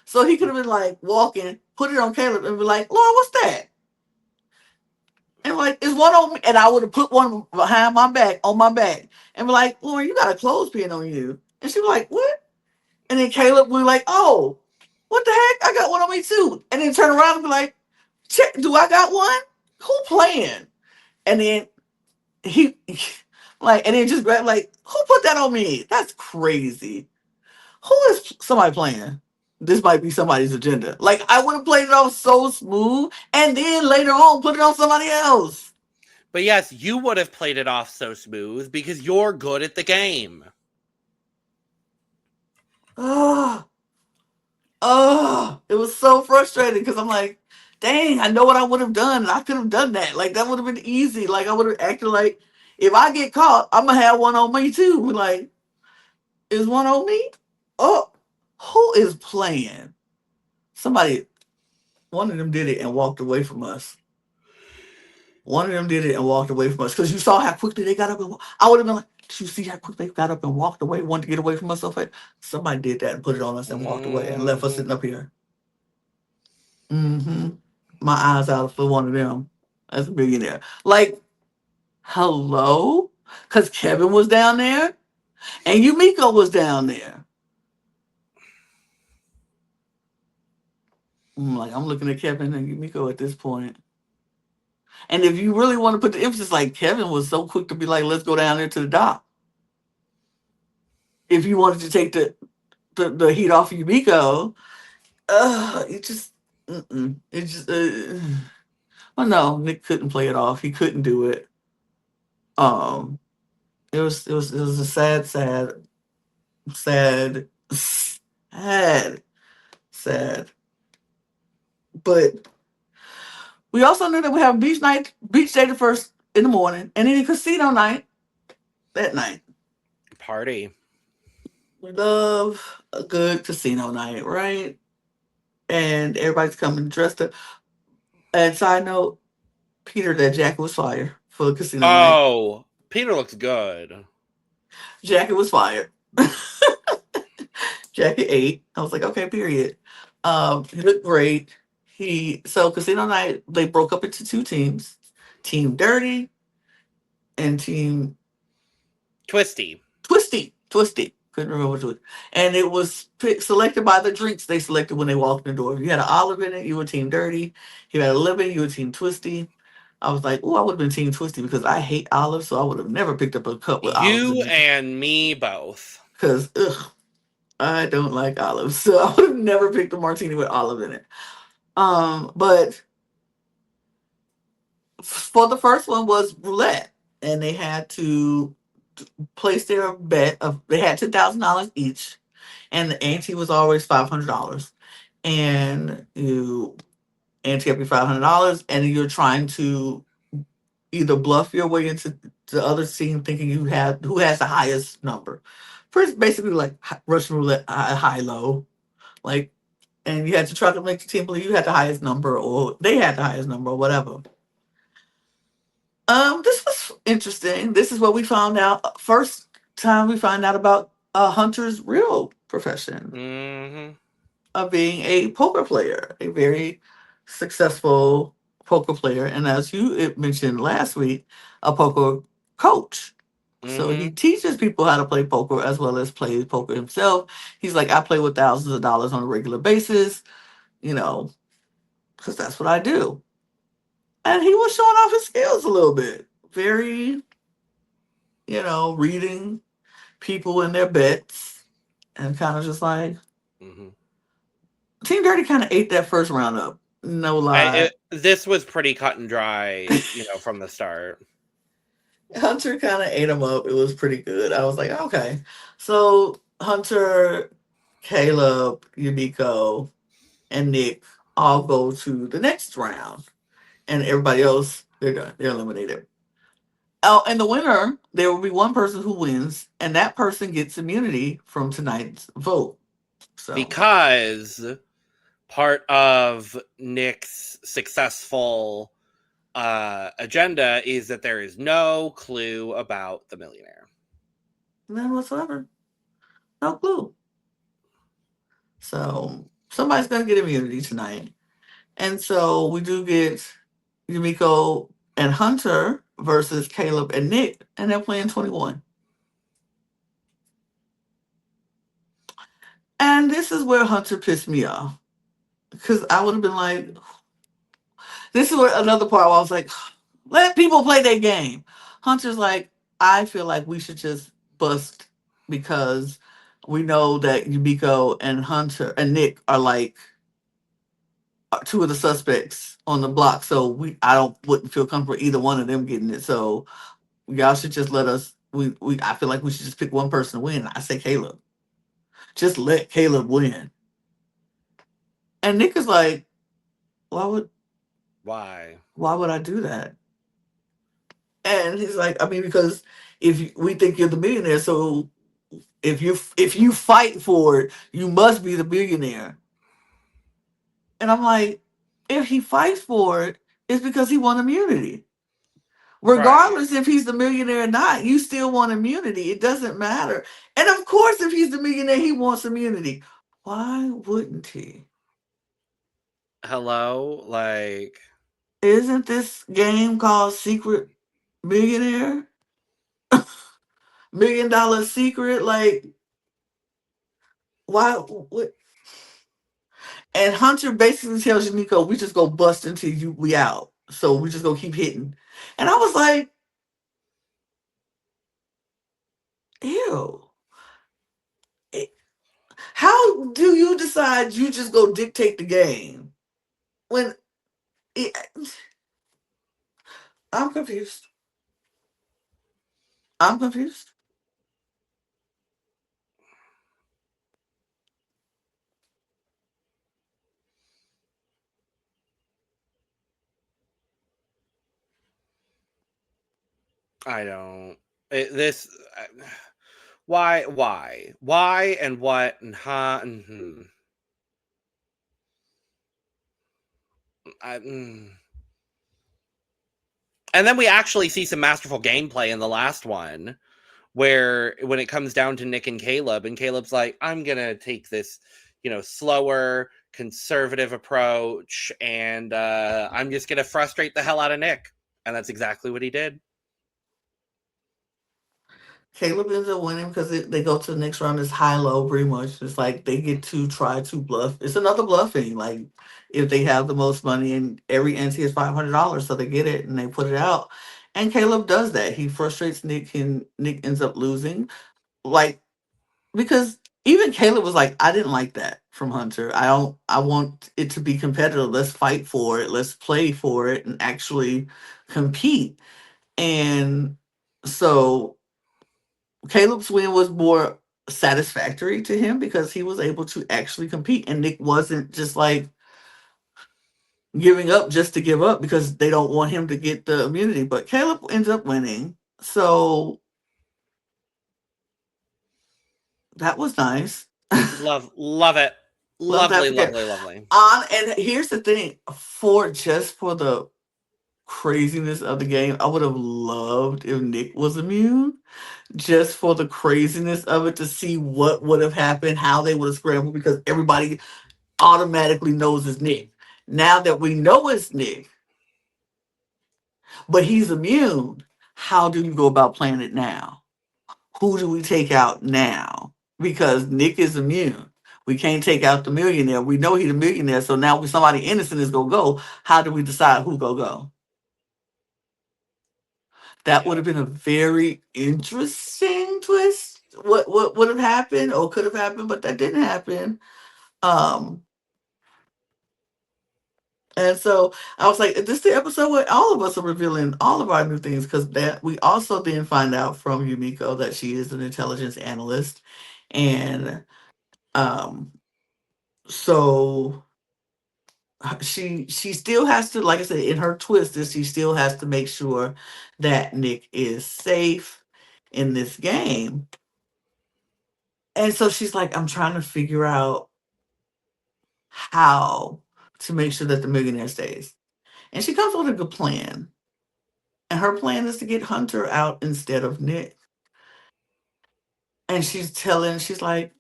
So he could have been like walking, put it on Caleb and be like, Lauren, what's that? And like, it's one on me. And I would have put one behind my back, on my back, and be like, Lauren, you got a clothespin on you. And she was like, what? And then Caleb would be like, oh, what the heck? I got one on me too. And then turn around and be like, check, do I got one? Who playing? And then he like, and then just grab like, who put that on me? That's crazy. Who is somebody playing? This might be somebody's agenda. Like I would have played it off so smooth, and then later on put it on somebody else. But yes, you would have played it off so smooth because you're good at the game. Oh, oh, it was so frustrating because I'm like, dang, I know what I would have done, and I could have done that. Like that would have been easy. Like I would have acted like if I get caught, I'm gonna have one on me too. Like, is one on me? Oh, who is playing? Somebody, one of them did it and walked away from us. One of them did it and walked away from us because you saw how quickly they got up and I would have been like, did you see how quickly they got up and walked away, wanted to get away from us? So fast? Somebody did that and put it on us and walked away and left us Mm-hmm. sitting up here. Mm-hmm. My eyes out for one of them. That's a millionaire. Like, hello? Because Kevin was down there and Yumiko was down there. Like, I'm looking at Kevin and Yumiko at this point. And if you really want to put the emphasis, like Kevin was so quick to be like, let's go down there to the dock. If you wanted to take the heat off of Yumiko, it just, it just, well, no, Nick couldn't play it off. He couldn't do it. Um, it was a sad, sad, sad. But we also knew that we have beach day the first in the morning, and then a casino night that night. Party. We love a good casino night, right? And everybody's coming dressed up. And side note, Peter, that jacket was fire for the casino night. Oh, Peter looks good. Jacket was fire. Jacket 8. I was like, okay, period. He looked great. Casino night, they broke up into two teams. Team Dirty and Team Twisty. Twisty. Couldn't remember which one. And it was selected by the drinks they selected when they walked in the door. If you had an olive in it, you were Team Dirty. If you had a lemon, you were Team Twisty. I was like, oh, I would have been Team Twisty because I hate olives, so I would have never picked up a cup with olives in You it. and me both. Because, I don't like olives, so I would have never picked a martini with olive in it. But for the first one was roulette, and they had to place their bet of they had $10,000 each, and the ante was always $500, and you ante up your $500, and you're trying to either bluff your way into the other team thinking you have who has the highest number. First, basically like Russian roulette, high low, like, and you had to try to make the team believe you had the highest number or they had the highest number or whatever. This was interesting. This is what we found out. First time we find out about Hunter's real profession Mm-hmm. of being a poker player, a very successful poker player, and as you mentioned last week, a poker coach. So he Mm-hmm. teaches people how to play poker as well as play poker himself. He's like, I play with thousands of dollars on a regular basis, you know, because that's what I do. And he was showing off his skills a little bit. Very, reading people in their bets and kind of just like, Mm-hmm. Team Dirty kind of ate that first round up. No lie. This was pretty cut and dry, from the start. Hunter kind of ate him up. It was pretty good. I was like, okay. So Hunter, Caleb, Yumiko, and Nick all go to the next round. And everybody else, they're done. They're eliminated. Oh, and the winner, there will be one person who wins, and that person gets immunity from tonight's vote. So Because part of Nick's successful agenda is that there is no clue about the millionaire. none whatsoever. No clue. So somebody's gonna get immunity tonight. And so we do get Yumiko and Hunter versus Caleb and Nick, and they're playing 21. And this is where Hunter pissed me off. Because I would have been like, this is where another part where I was like, let people play their game. Hunter's like, I feel like we should just bust because we know that Yumiko and Hunter and Nick are like two of the suspects on the block. So I don't wouldn't feel comfortable either one of them getting it. So y'all should just let us. I feel like we should just pick one person to win. I say Caleb. Just let Caleb win. And Nick is like, why would Why? why would I do that? And he's like, I mean, because we think you're the millionaire, so if you fight for it, you must be the millionaire. And I'm like, if he fights for it, it's because he won immunity. Right. Regardless if he's the millionaire or not, you still want immunity. It doesn't matter. And of course, if he's the millionaire, he wants immunity. Why wouldn't he? Hello? Like, Isn't this game called Secret Millionaire? $1 million secret? Like, why? What? And Hunter basically tells you, Nico, we just go bust until we out. So we just gonna keep hitting. And I was like, ew. Eh, how do you decide you just go dictate the game when it, I'm confused. I'm confused. I don't. This. Why, and what, and huh, and I, And then we actually see some masterful gameplay in the last one, where when it comes down to Nick and Caleb's like, I'm gonna take this, slower, conservative approach, and I'm just gonna frustrate the hell out of Nick, and that's exactly what he did. Caleb ends up winning because they go to the next round. It's high low, pretty much. It's like they get to try to bluff. It's another bluffing. Like if they have the most money and every ante is $500, so they get it and they put it out. And Caleb does that. He frustrates Nick, and Nick ends up losing. Like because even Caleb was like, I didn't like that from Hunter. I don't. I want it to be competitive. Let's fight for it. Let's play for it and actually compete. And so Caleb's win was more satisfactory to him because he was able to actually compete, and Nick wasn't just like giving up just to give up because they don't want him to get the immunity. But Caleb ends up winning, so that was nice. Love it, Love that lovely, for Caleb. lovely, lovely. And here's the thing: for the craziness of the game, I would have loved if Nick was immune just for the craziness of it to see what would have happened, how they would have scrambled because everybody automatically knows it's Nick. Now that we know it's Nick, but he's immune, how do you go about playing it now? Who do we take out now? Because Nick is immune. We can't take out the millionaire. We know he's a millionaire, so now somebody innocent is gonna go. How do we decide who gonna go? That would Yeah. have been a very interesting twist. What would have happened or could have happened, but that didn't happen. Um, And so I was like, this is the episode where all of us are revealing all of our new things because that we also then find out from Yumiko that she is an intelligence analyst. And um so she still has to, like I said, in her twist is she still has to make sure that Nick is safe in this game. And so she's like, I'm trying to figure out how to make sure that the millionaire stays. And she comes with a good plan. And her plan is to get Hunter out instead of Nick. And she's like,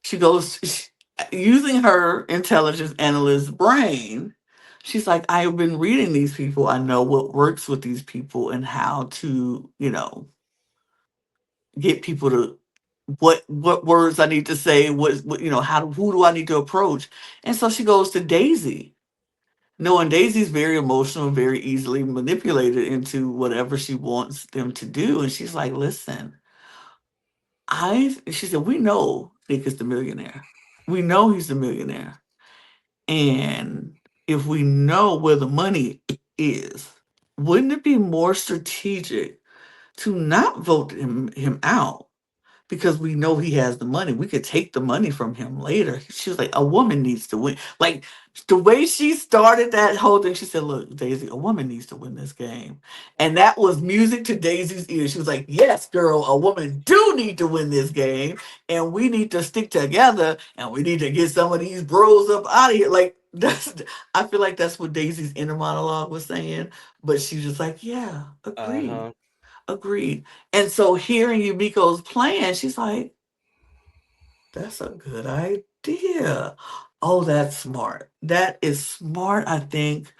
she goes, using her intelligence analyst brain. She's like, I've been reading these people. I know what works with these people and how to, get people to what words I need to say, who do I need to approach? And so she goes to Daisy, knowing Daisy's very emotional, very easily manipulated into whatever she wants them to do. And she's like, listen, she said, we know Nick is the millionaire. We know he's the millionaire. And if we know where the money is, wouldn't it be more strategic to not vote him out because we know he has the money. We could take the money from him later. She was like, a woman needs to win. Like the way she started that whole thing, she said, look, Daisy, a woman needs to win this game. And that was music to Daisy's ears. She was like, yes, girl, a woman do need to win this game. And we need to stick together and we need to get some of these bros up out of here. Like I feel like that's what Daisy's inner monologue was saying. But she was just like, yeah, agreed. Uh-huh. Agreed. And so hearing Yumiko's plan, she's like, that's a good idea. Oh, that's smart. That is smart. I think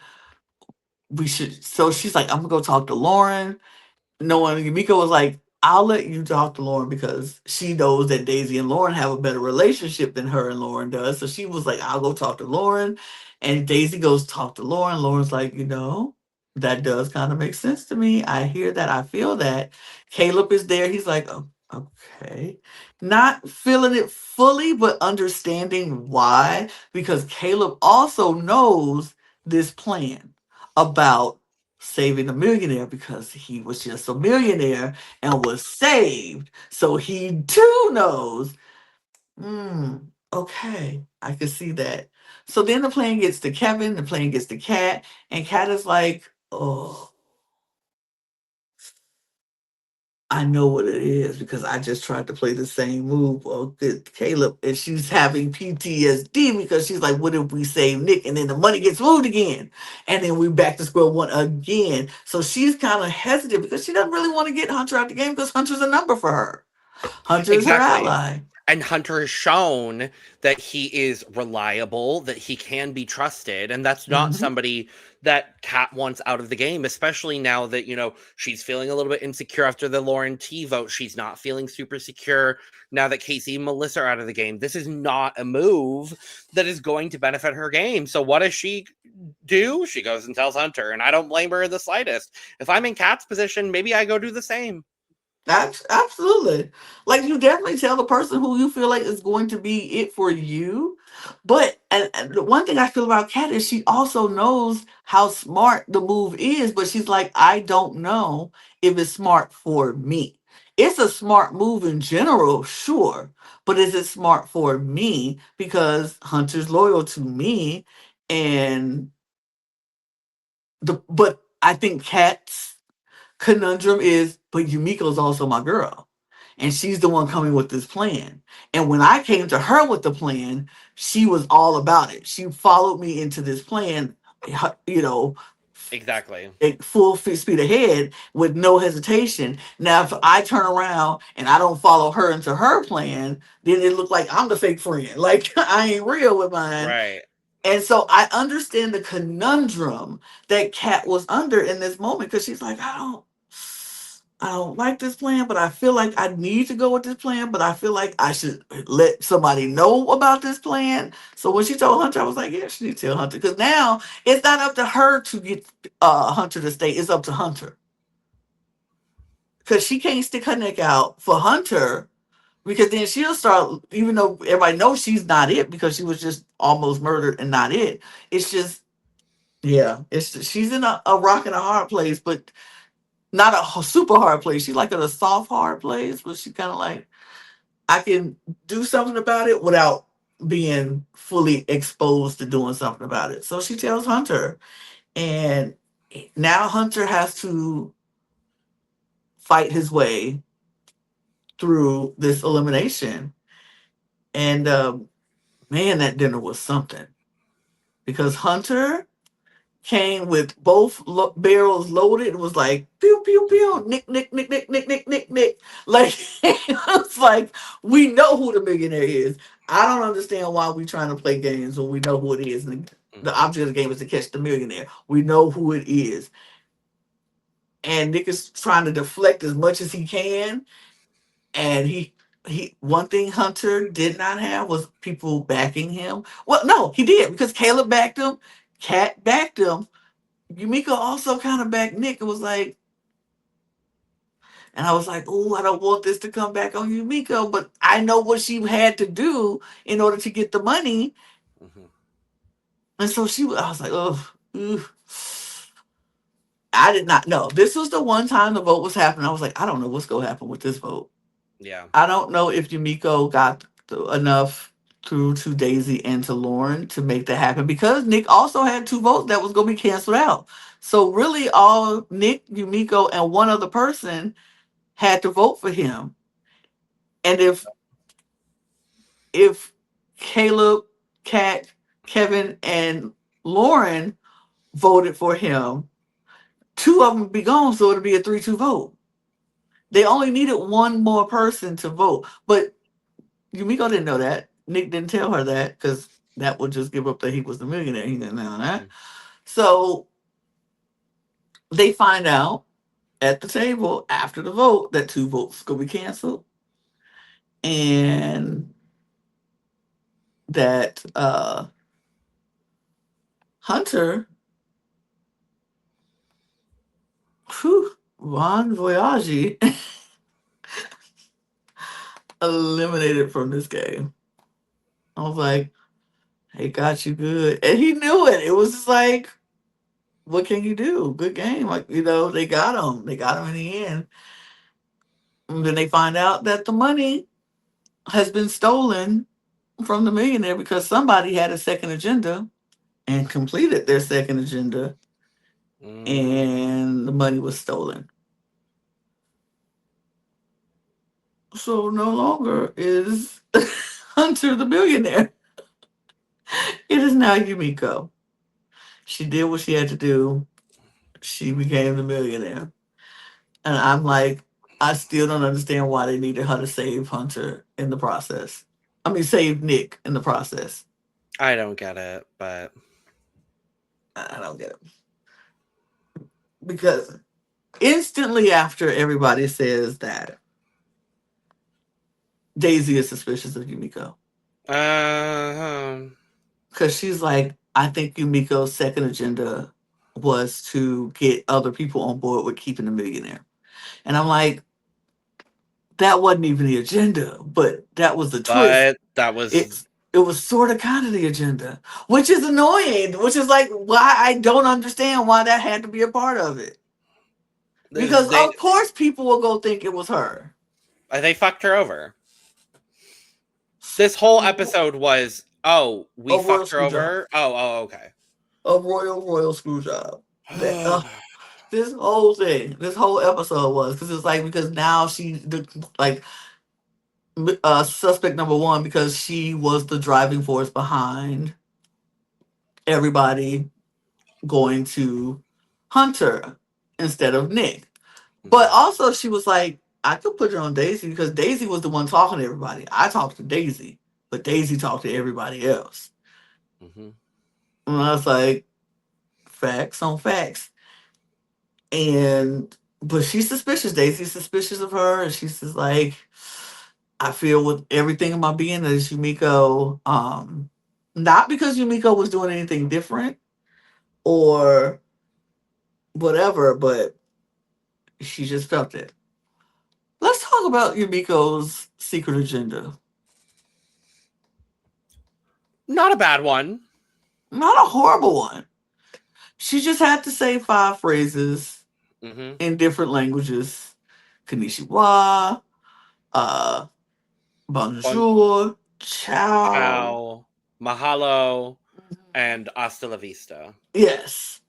we should. So she's like, I'm gonna go talk to Lauren. Knowing Yumiko was like, I'll let you talk to Lauren because she knows that Daisy and Lauren have a better relationship than her and Lauren does. So she was like, I'll go talk to Lauren. And Daisy goes talk to Lauren. Lauren's like, that does kind of make sense to me. I hear that. I feel that. Caleb is there. He's like, oh, okay. Not feeling it fully, but understanding why. Because Caleb also knows this plan about saving a millionaire because he was just a millionaire and was saved. So he too knows, hmm, okay, I can see that. So then the plane gets to Kevin, the plane gets to Kat, and Kat is like, oh, I know what it is because I just tried to play the same move with Caleb, and she's having PTSD because she's like, "What if we save Nick and then the money gets moved again, and then we back to square one again?" So she's kind of hesitant because she doesn't really want to get Hunter out the game because Hunter's a number for her. Hunter is her Exactly. ally. And Hunter has shown that he is reliable, that he can be trusted, and that's not Hmm. somebody that Kat wants out of the game, especially now that, she's feeling a little bit insecure after the Lauren T vote. She's not feeling super secure now that Casey and Melissa are out of the game. This is not a move that is going to benefit her game. So what does she do? She goes and tells Hunter, and I don't blame her in the slightest. If I'm in Kat's position, maybe I go do the same. Absolutely. Like you definitely tell the person who you feel like is going to be it for you. But and the one thing I feel about Kat is she also knows how smart the move is, but she's like, I don't know if it's smart for me. It's a smart move in general, sure. But is it smart for me? Because Hunter's loyal to me and but I think Kat's conundrum is, but Yumiko's also my girl. And she's the one coming with this plan. And when I came to her with the plan, she was all about it. She followed me into this plan, you know, Exactly. at full speed ahead with no hesitation. Now, if I turn around and I don't follow her into her plan, then it looked like I'm the fake friend. Like I ain't real with mine. Right. And so I understand the conundrum that Kat was under in this moment because she's like, I don't like this plan, but I feel like I need to go with this plan, but I feel like I should let somebody know about this plan. So when she told Hunter, I was like, yeah, she needs to tell Hunter. Because now it's not up to her to get Hunter to stay. It's up to Hunter. Because she can't stick her neck out for Hunter because then she'll start, even though everybody knows she's not it because she was just almost murdered and not it. It's just, yeah, she's in a rock and a hard place, but not a super hard place. She's like in a soft hard place, but she kind of like I can do something about it without being fully exposed to doing something about it. So she tells Hunter, and now Hunter has to fight his way through this elimination. And man, that dinner was something because Hunter came with both barrels loaded. It was like pew pew pew, Mhm. nick nick nick nick nick nick nick nick. Like it's like we know who the millionaire is. I don't understand why we trying to play games when we know who it is. And the Mhm. object of the game is to catch the millionaire. We know who it is, and Nick is trying to deflect as much as he can. And he one thing Hunter did not have was people backing him. Well, no, he did because Caleb backed him, Kat backed him. Yumiko also kind of backed Nick. It was like, and I was like, oh, I don't want this to come back on Yumiko, but I know what she had to do in order to get the money. Mhm. And so I was like, oh, I did not know. This was the one time the vote was happening. I was like, I don't know what's going to happen with this vote. Yeah. I don't know if Yumiko got enough through to Daisy and to Lauren to make that happen because Nick also had two votes that was going to be canceled out. So really, all Nick, Yumiko, and one other person had to vote for him. And if Caleb, Kat, Kevin, and Lauren voted for him, two of them would be gone, so it'd be a 3-2 vote. They only needed one more person to vote. But Yumiko didn't know that. Nick didn't tell her that because that would just give up that he was the millionaire. He didn't know that. Mhm. So they find out. at the table after the vote that two votes gonna be canceled, and that Hunter, whew, Ron Voyage, eliminated from this game. I was like, "He got you good," and he knew it. It was just like, what can you do? Good game, like they got him. They got him in the end. And then they find out that the money has been stolen from the millionaire because somebody had a second agenda and completed their second agenda, Mm. and the money was stolen. So no longer is Hunter the millionaire. It is now Yumiko. She did what she had to do. She became the millionaire. And I'm like, I still don't understand why they needed her to save Hunter in the process. I mean, save Nick in the process. I don't get it, but I don't get it. Because instantly after everybody says that Daisy is suspicious of Yumiko. uh, Because she's like, I think Yumiko's second agenda was to get other people on board with keeping the millionaire. And I'm like, that wasn't even the agenda, but that was the twist. but that was It was sort of kind of the agenda, which is annoying, which is like why I don't understand why that had to be a part of it. Because they of course people will go think it was her. they fucked her over. This whole episode was, oh, we A royal fucked her screw job. over. Oh, okay. A royal screw job. That this whole thing, this whole episode was because it's like because now like suspect number one because she was the driving force behind everybody going to Hunter instead of Nick. But Mhm, also she was like, I could put her on Daisy because Daisy was the one talking to everybody. I talked to Daisy, but Daisy talked to everybody else. mhm, And I was like, facts on facts. And but she's suspicious. Daisy's suspicious of her, and she's just like, I feel with everything in my being that it's Yumiko. Not because Yumiko was doing anything different or whatever, but she just felt it. Let's talk about Yumiko's secret agenda. not a bad one. Not a horrible one. She just had to say 5 phrases Hmm. in different languages. Konnichiwa, uh, Bon bonjour, ciao. ciao, mahalo, Mhm. and hasta la vista. Yes.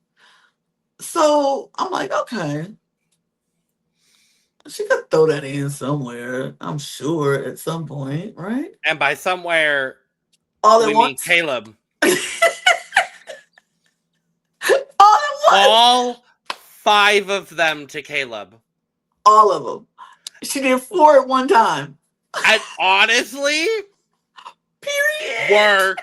So I'm like, okay, she could throw that in somewhere. I'm sure at some point, right? And by somewhere, All at we mean once. Caleb. All at once. All 5 of them to Caleb. All of them. She did 4 at one time. And honestly, Period. work.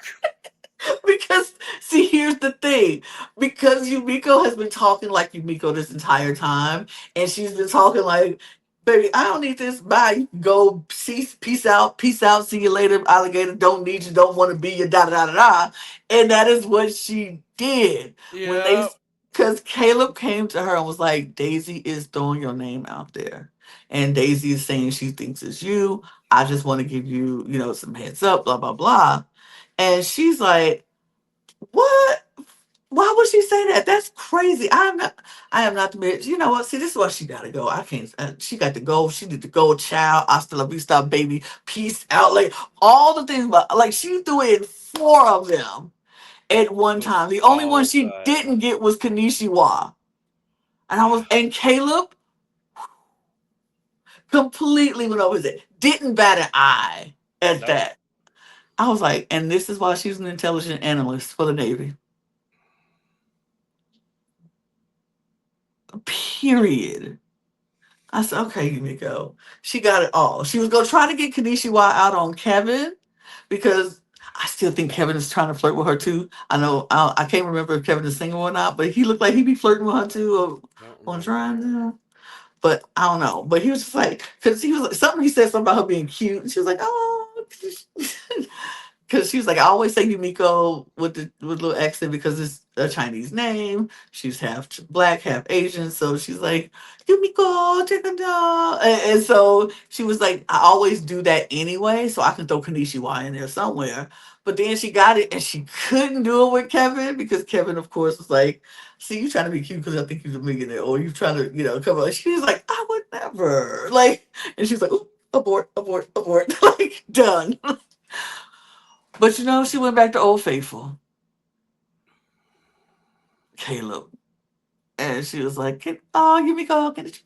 Because see, here's the thing. Because Yumiko has been talking like Yumiko this entire time, and she's been talking like, "Baby, I don't need this. Bye. You can go. Peace out. See you later, alligator. Don't need you. Don't want to be you. Da da da da da." And that is what she did when they. Yeah. Because Caleb came to her and was like, "Daisy is throwing your name out there, and Daisy is saying she thinks it's you. I just want to give you, some heads up. Blah blah blah." And she's like, what? Why would she say that? That's crazy. I am not the bitch. You know what? See, this is why she gotta go. I can't. She got to go. She need to go. Child, hasta la vista, baby. Peace out. Like all the things, but like she threw in 4 of them at one time. The only one So she good. didn't get was Kanishiwa, and Caleb completely went over it. Didn't bat an eye at Nope. that. I was like, and this is why she's an intelligent analyst for the Navy. Period. I said, okay, Yumiko. She got it all. She was going to try to get Kanishiwa out on Kevin because I still think Kevin is trying to flirt with her too. I know, I can't remember if Kevin is single or not, but he looked like he'd be flirting with her too Don't or remember. trying to. But I don't know. But he was just like, because he was like, something, he said something about her being cute. And she was like, oh. Because she was like, I always say Yumiko with the with a little accent because it's a Chinese name. She's half black, half Asian. So she's like, Yumiko, take a dog. And so she was like, I always do that anyway. So I can throw Kanishiwa in there somewhere. But then she got it and she couldn't do it with Kevin because Kevin, of course, was like, see, you trying to be cute because I think you're a millionaire, or you trying to, come on. She was like, I would never. Like, and she's like, ooh, abort, abort, abort. Like, done. But she went back to Old Faithful, Caleb. And she was like, oh, Yumiko, get it,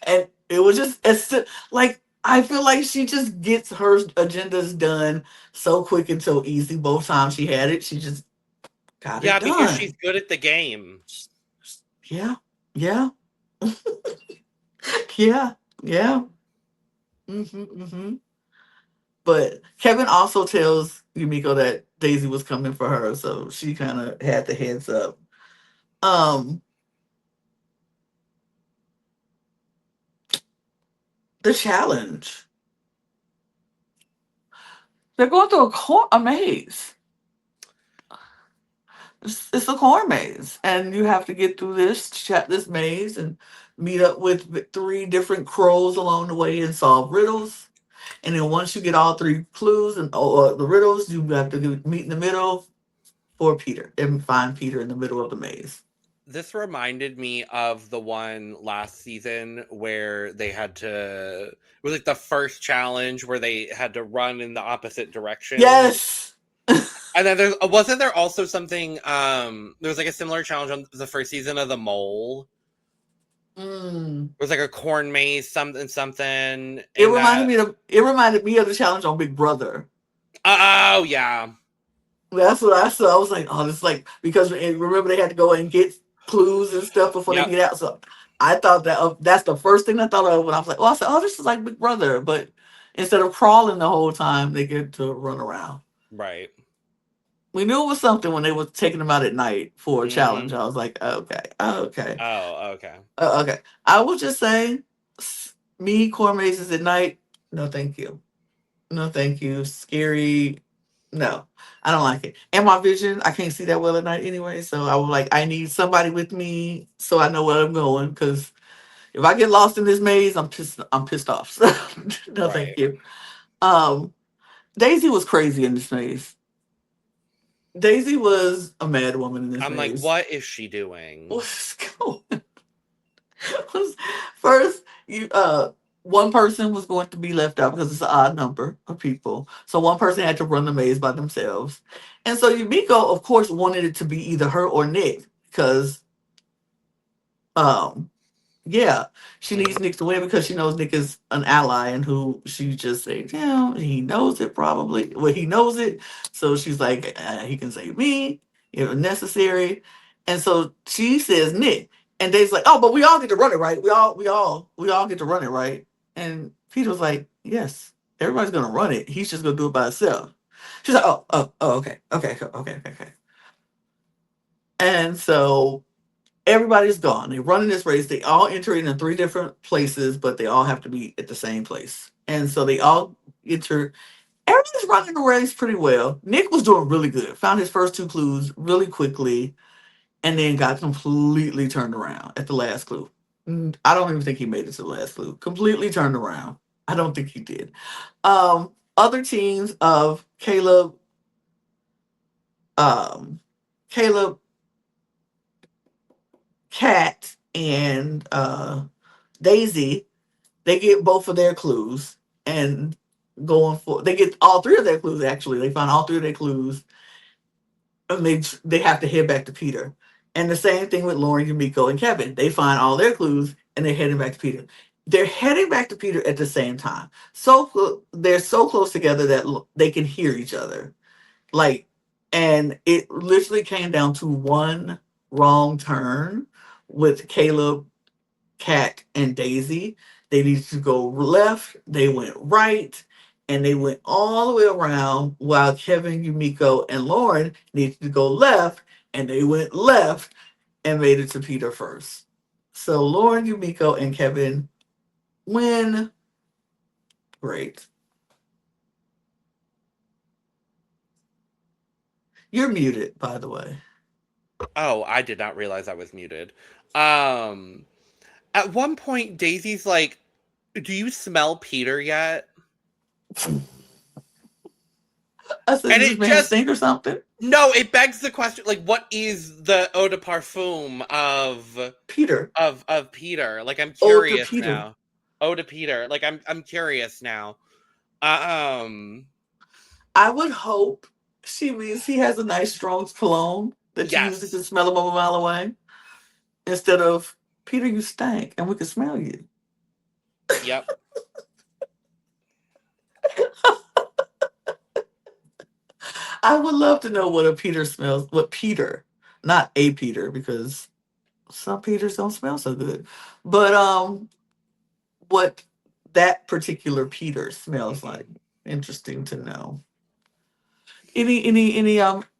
and it was just, like, I feel like she just gets her agendas done so quick and so easy. Both times she had it, she just got it Yeah, because she's done. good at the game. Yeah, yeah, yeah, yeah. Hmm. But Kevin also tells Yumiko that Daisy was coming for her, so she kind of had the heads up. Um, the challenge. They're going through a maze. It's a corn maze, and you have to get through this maze and meet up with three different crows along the way and solve riddles. And then once you get all three clues and the riddles, you have to meet in the middle for Peter and find Peter in the middle of the maze. This reminded me of the one last season where they had to. It was like the first challenge where they had to run in the opposite direction. Yes. And then there wasn't there also something. There was like a similar challenge on the first season of the Mole. Mm. It was like a corn maze, something, something, It and reminded that. me of it reminded me of the challenge on Big Brother. Oh yeah, That's what I saw. I was like, oh, this like because remember they had to go and get clues and stuff before they yep, get out. So I thought that that's the first thing I thought of when I was like, well, I said, oh, this is like Big Brother, but instead of crawling the whole time, they get to run around. right. We knew it was something when they were taking them out at night for a challenge. Mm-hmm. I was like, okay, okay, Oh, okay. okay. I will just say, me corn mazes at night. No, thank you. No, thank you. Scary. No, I don't like it. And my vision, I can't see that well at night anyway. So I was like, I need somebody with me so I know where I'm going. Because if I get lost in this maze, I'm pissed. I'm pissed off. So no, thank Right. you. Um, Daisy was crazy in this maze. Daisy was a mad woman in this I'm like, maze. what is she doing? What's going? First, you one person was going to be left out because it's an odd number of people. So one person had to run the maze by themselves. And so Yumiko, of course, wanted it to be either her or Nick because um yeah, she Hmm. needs Nick to win because she knows Nick is an ally and who she just said, yeah, he knows it probably. Well, he knows it. So she's like, he can save me if necessary. And so she says Nick. And Dave's like, oh, but we all get to run it, right? We all get to run it, right? And Peter's like, yes, everybody's gonna run it. He's just gonna do it by himself. She's like, oh, okay, okay, okay, okay, okay. And so everybody's gone. They're running this race. They all enter in three different places, but they all have to be at the same place. And so they all enter. Everybody's running the race pretty well. Nick was doing really good. Found his first two clues really quickly, and then got completely turned around at the last clue. I don't even think he made it to the last clue. Completely turned around. I don't think he did. Other teams of um, Caleb, Cat, and Daisy, they get both of their clues and they get all three of their clues actually. They find all three of their clues and they have to head back to Peter. And the same thing with Lauren, Yumiko, and Kevin. They find all their clues and they're heading back to Peter. They're heading back to Peter at the same time. They're so close together that they can hear each other. Like, and it literally came down to one wrong turn with Caleb, Cat, and Daisy. They needed to go left. They went right. And they went all the way around while Kevin, Yumiko, and Lauren needed to go left. And they went left and made it to Peter first. So Lauren, Yumiko, and Kevin win. Great. You're muted, by the way. Oh, I did not realize I was muted. Um, at one point, Daisy's like, "Do you smell Peter yet?" I said, And does this it man just stink or something? no, it begs the question, like, what is the eau de parfum Peter. of Peter? Like, I'm Oh, to curious Peter. now. Eau de Peter. Like, I'm curious now. Um, I would hope she means he has a nice strong cologne that you usually can yes. smell him a mile away. Instead of Peter, you stank and we can smell you. Yep. I would love to know what a Peter smells. What Peter, not a Peter, because some Peters don't smell so good. But what that particular Peter smells Hmm. like. Interesting to know. Any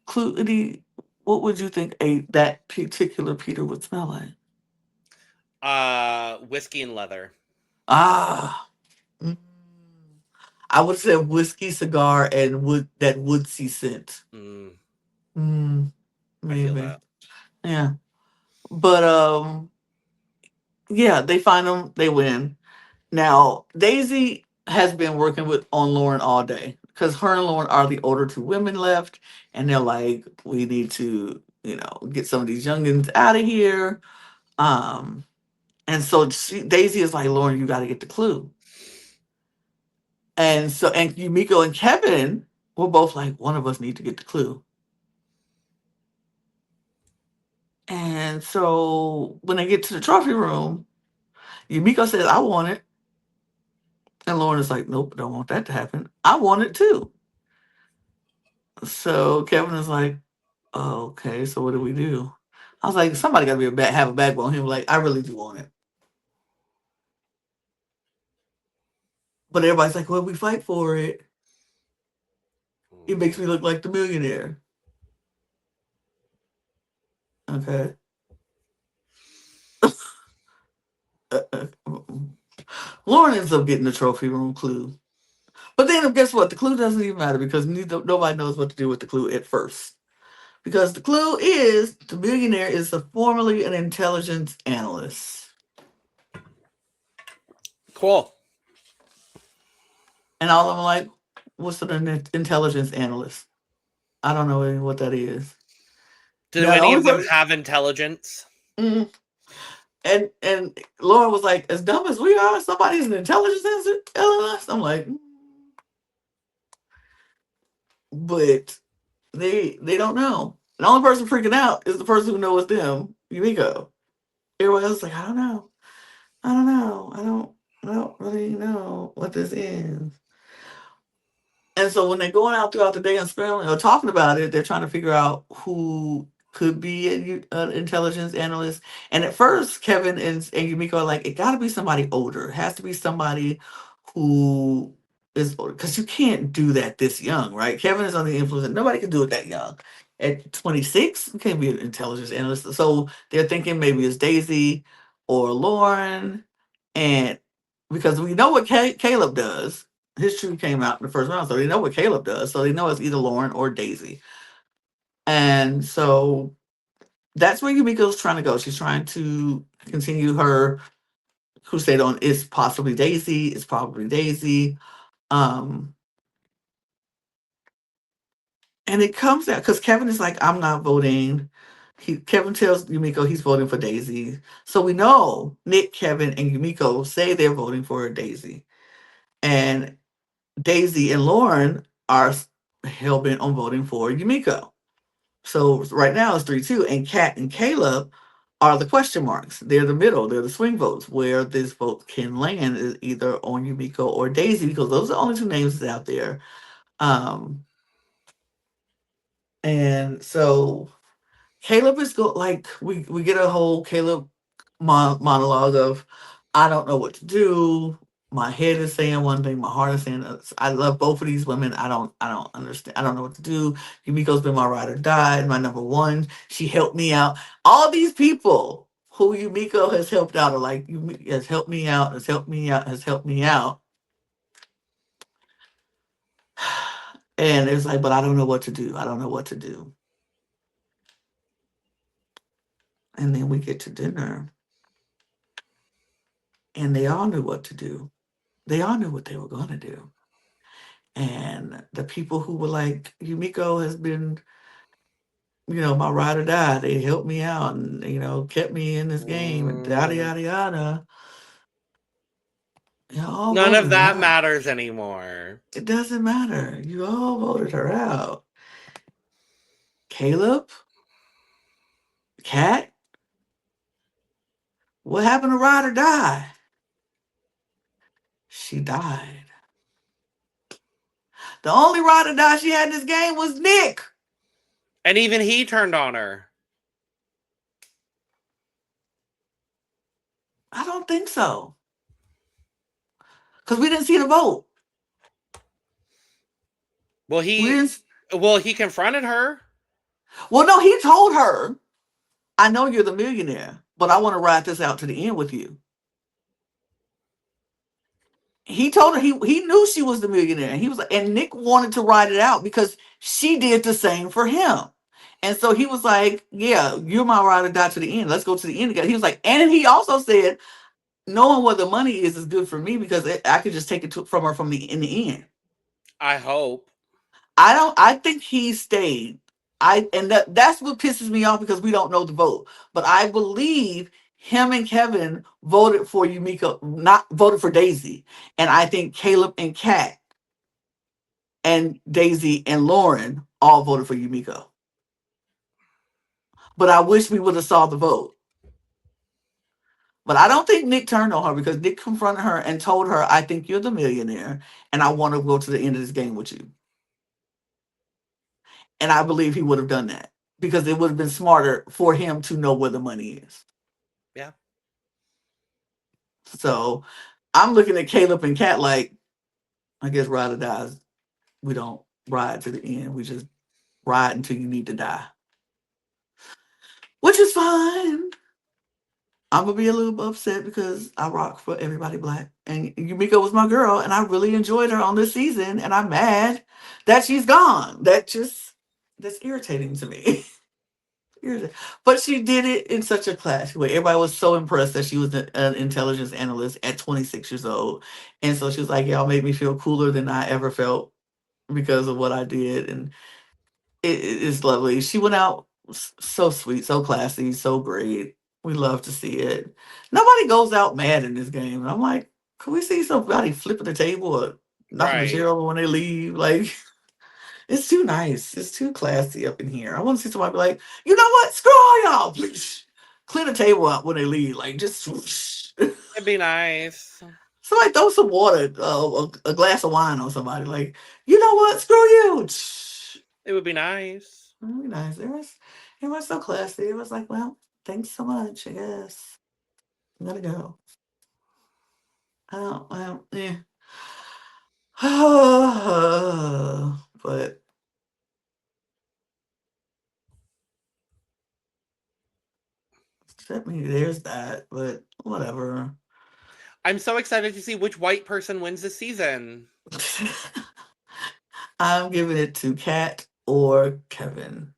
clue? Any? What would you think a that particular Peter would smell like? Whiskey and leather. Ah, mm, I would say whiskey, cigar, and that woodsy scent. Mm, Mm, I feel maybe, that. yeah. But yeah, they find them, they win. Now Daisy has been working with on Lauren all day because her and Lauren are the older two women left, and they're like, we need to, get some of these youngins out of here. Um, and so Daisy is like, Lauren, you got to get the clue. And Yumiko and Kevin were both like, one of us need to get the clue. And so when they get to the trophy room, Yumiko says, I want it. And Lauren is like, nope, don't want that to happen. I want it too. So Kevin is like, oh, okay, so what do we do? I was like, somebody got to have a backbone. He was like, I really do want it. But everybody's like, well, we fight for it. It makes me Mhm. look like the millionaire. Okay. Lauren ends up getting the trophy room clue. But then guess what? The clue doesn't even matter because nobody knows what to do with the clue at first. Because the clue is the millionaire is formerly an intelligence analyst. Cool. And all of them are like, what's an intelligence analyst? I don't know what that is. Do Now the any only of them person, have intelligence? mm, and Laura was like, as dumb as we are, somebody's an intelligence analyst. I'm like, but they don't know. The only person freaking out is the person who knows them, Yumiko. Everyone else is like, I don't know. I don't know. I don't really know what this is. And so when they're going out throughout the day and spelling or talking about it, they're trying to figure out who could be an intelligence analyst. And at first, Kevin and Yumiko are like, it got to be somebody older. It has to be somebody who is older because you can't do that this young, right? Kevin is under the influence, and nobody can do it that young. At 26, you can't be an intelligence analyst. So they're thinking maybe it's Daisy or Lauren, and because we know what Caleb does, his shoe came out in the first round, so they know what Caleb does. So they know it's either Lauren or Daisy. And so that's where Yumiko's trying to go. She's trying to continue her crusade on it's possibly Daisy, it's probably Daisy. Um, and it comes out because Kevin is like, I'm not voting. Kevin tells Yumiko he's voting for Daisy. So we know Nick, Kevin, and Yumiko say they're voting for Daisy. And Daisy and Lauren are hell bent on voting for Yumiko. So right now it's 3-2, and Kat and Caleb are the question marks. They're the middle. They're the swing votes where this vote can land is either on Yumiko or Daisy because those are the only two names that's out there. Um, and so Caleb is like we get a whole Caleb monologue of I don't know what to do. My head is saying one thing, my heart is saying I love both of these women. I don't understand. I don't know what to do. Yumiko's been my ride or die, my number one. She helped me out. All these people who Yumiko has helped out, or like has helped me out, has helped me out, has helped me out. And it's like, but I don't know what to do. I don't know what to do. And then we get to dinner, and they all knew what to do. They all knew what they were going to do. And the people who were like, Yumiko has been, my ride or die. They helped me out and, kept me in this game and yada, Mm, yada, yada. You all none of voted her that out. matters anymore. It doesn't matter. You all voted her out. Caleb, Kat, what happened to ride or die? She died. The only ride or die she had in this game was Nick. And even he turned on her. I don't think so. Because we didn't see the vote. Well, We didn't. he confronted her. Well, no, he told her, I know you're the millionaire, but I want to ride this out to the end with you. He told her he knew she was the millionaire. And he was like, and Nick wanted to ride it out because she did the same for him. And so he was like, yeah, you're my ride or die to the end. Let's go to the end together. He was like, and he also said, knowing what the money is good for me because I could just take it from her in the end. I hope. I think he stayed. That's what pisses me off because we don't know the vote. But I believe him and Kevin voted for Yumiko, not voted for Daisy. And I think Caleb and Kat and Daisy and Lauren all voted for Yumiko. But I wish we would have saw the vote. But I don't think Nick turned on her because Nick confronted her and told her, I think you're the millionaire and I want to go to the end of this game with you. And I believe he would have done that because it would have been smarter for him to know where the money is. Yeah. So I'm looking at Caleb and Kat like, I guess ride or dies. We don't ride to the end. We just ride until you need to die. Which is fine. I'm gonna be a little upset because I rock for everybody black. And Yumiko was my girl, and I really enjoyed her on this season, and I'm mad that she's gone. That's irritating to me. But she did it in such a classy way. Everybody was so impressed that she was an intelligence analyst at 26 years old. And so she was like, y'all made me feel cooler than I ever felt because of what I did. And it's lovely. She went out so sweet, so classy, so great. We love to see it. Nobody goes out mad in this game. And I'm like, can we see somebody flipping the table or knocking the chair Right. over when they leave? Like, it's too nice. It's too classy up in here. I want to see somebody be like, you know what? Screw all y'all. Please clean the table up when they leave. Like, just swoosh. It'd be nice. Somebody throw some water, a glass of wine on somebody. Like, you know what? Screw you. It would be nice. Really nice. It was so classy. It was like, well, thanks so much. I guess I'm gonna go. Oh well, yeah. But I mean, there's that. But whatever. I'm so excited to see which white person wins this season. I'm giving it to Kat or Kevin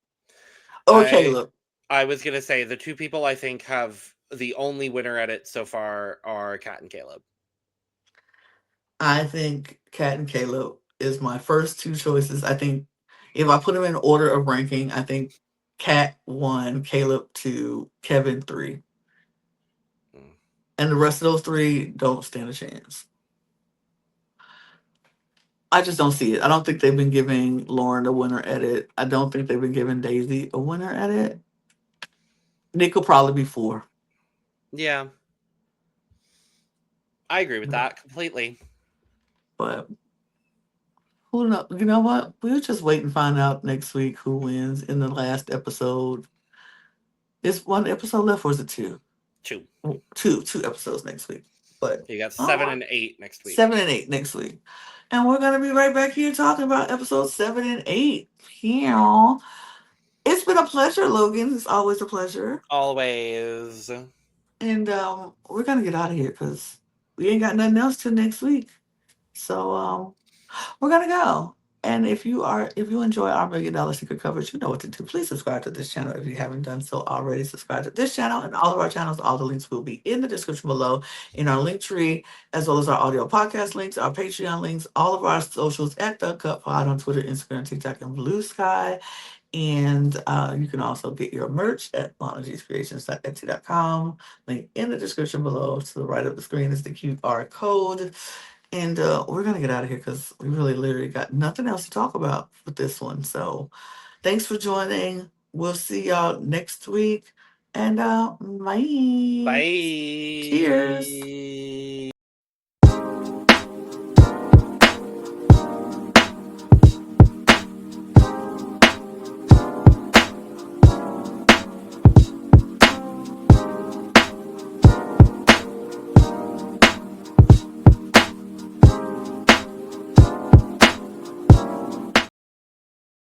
or I Caleb. I was gonna say the two people I think have the only winner at it so far are Kat and Caleb. I think Kat and Caleb is my first two choices. I think if I put them in order of ranking, I think Kat 1, Caleb 2, Kevin 3. Mm. And the rest of those three don't stand a chance. I just don't see it. I don't think they've been giving Lauren a winner edit. I don't think they've been giving Daisy a winner edit. Nick will probably be 4. Yeah, I agree with that completely. But who know? You know what? We'll just wait and find out next week who wins in the last episode. Is one episode left, or is it two? Two. Two episodes next week. But You got all 7 right, and 8 next week. 7 and 8 next week, and we're gonna be right back here talking about episodes 7 and 8. Yeah, it's been a pleasure, Logan. It's always a pleasure. Always. And we're gonna get out of here because we ain't got nothing else till next week. So we're gonna go. And if you enjoy our $1 million secret coverage, you know what to do. Please subscribe to this channel if you haven't done so already. Subscribe to this channel and all of our channels. All the links will be in the description below in our link tree, as well as our audio podcast links, our Patreon links, all of our socials at The Cut Pod on Twitter, Instagram, TikTok, and Blue Sky. And you can also get your merch at lanagcreations.etsy.com. Link in the description below. To the right of the screen is the QR code. And we're going to get out of here because we really literally got nothing else to talk about with this one. So thanks for joining. We'll see y'all next week. And bye. Cheers. Bye.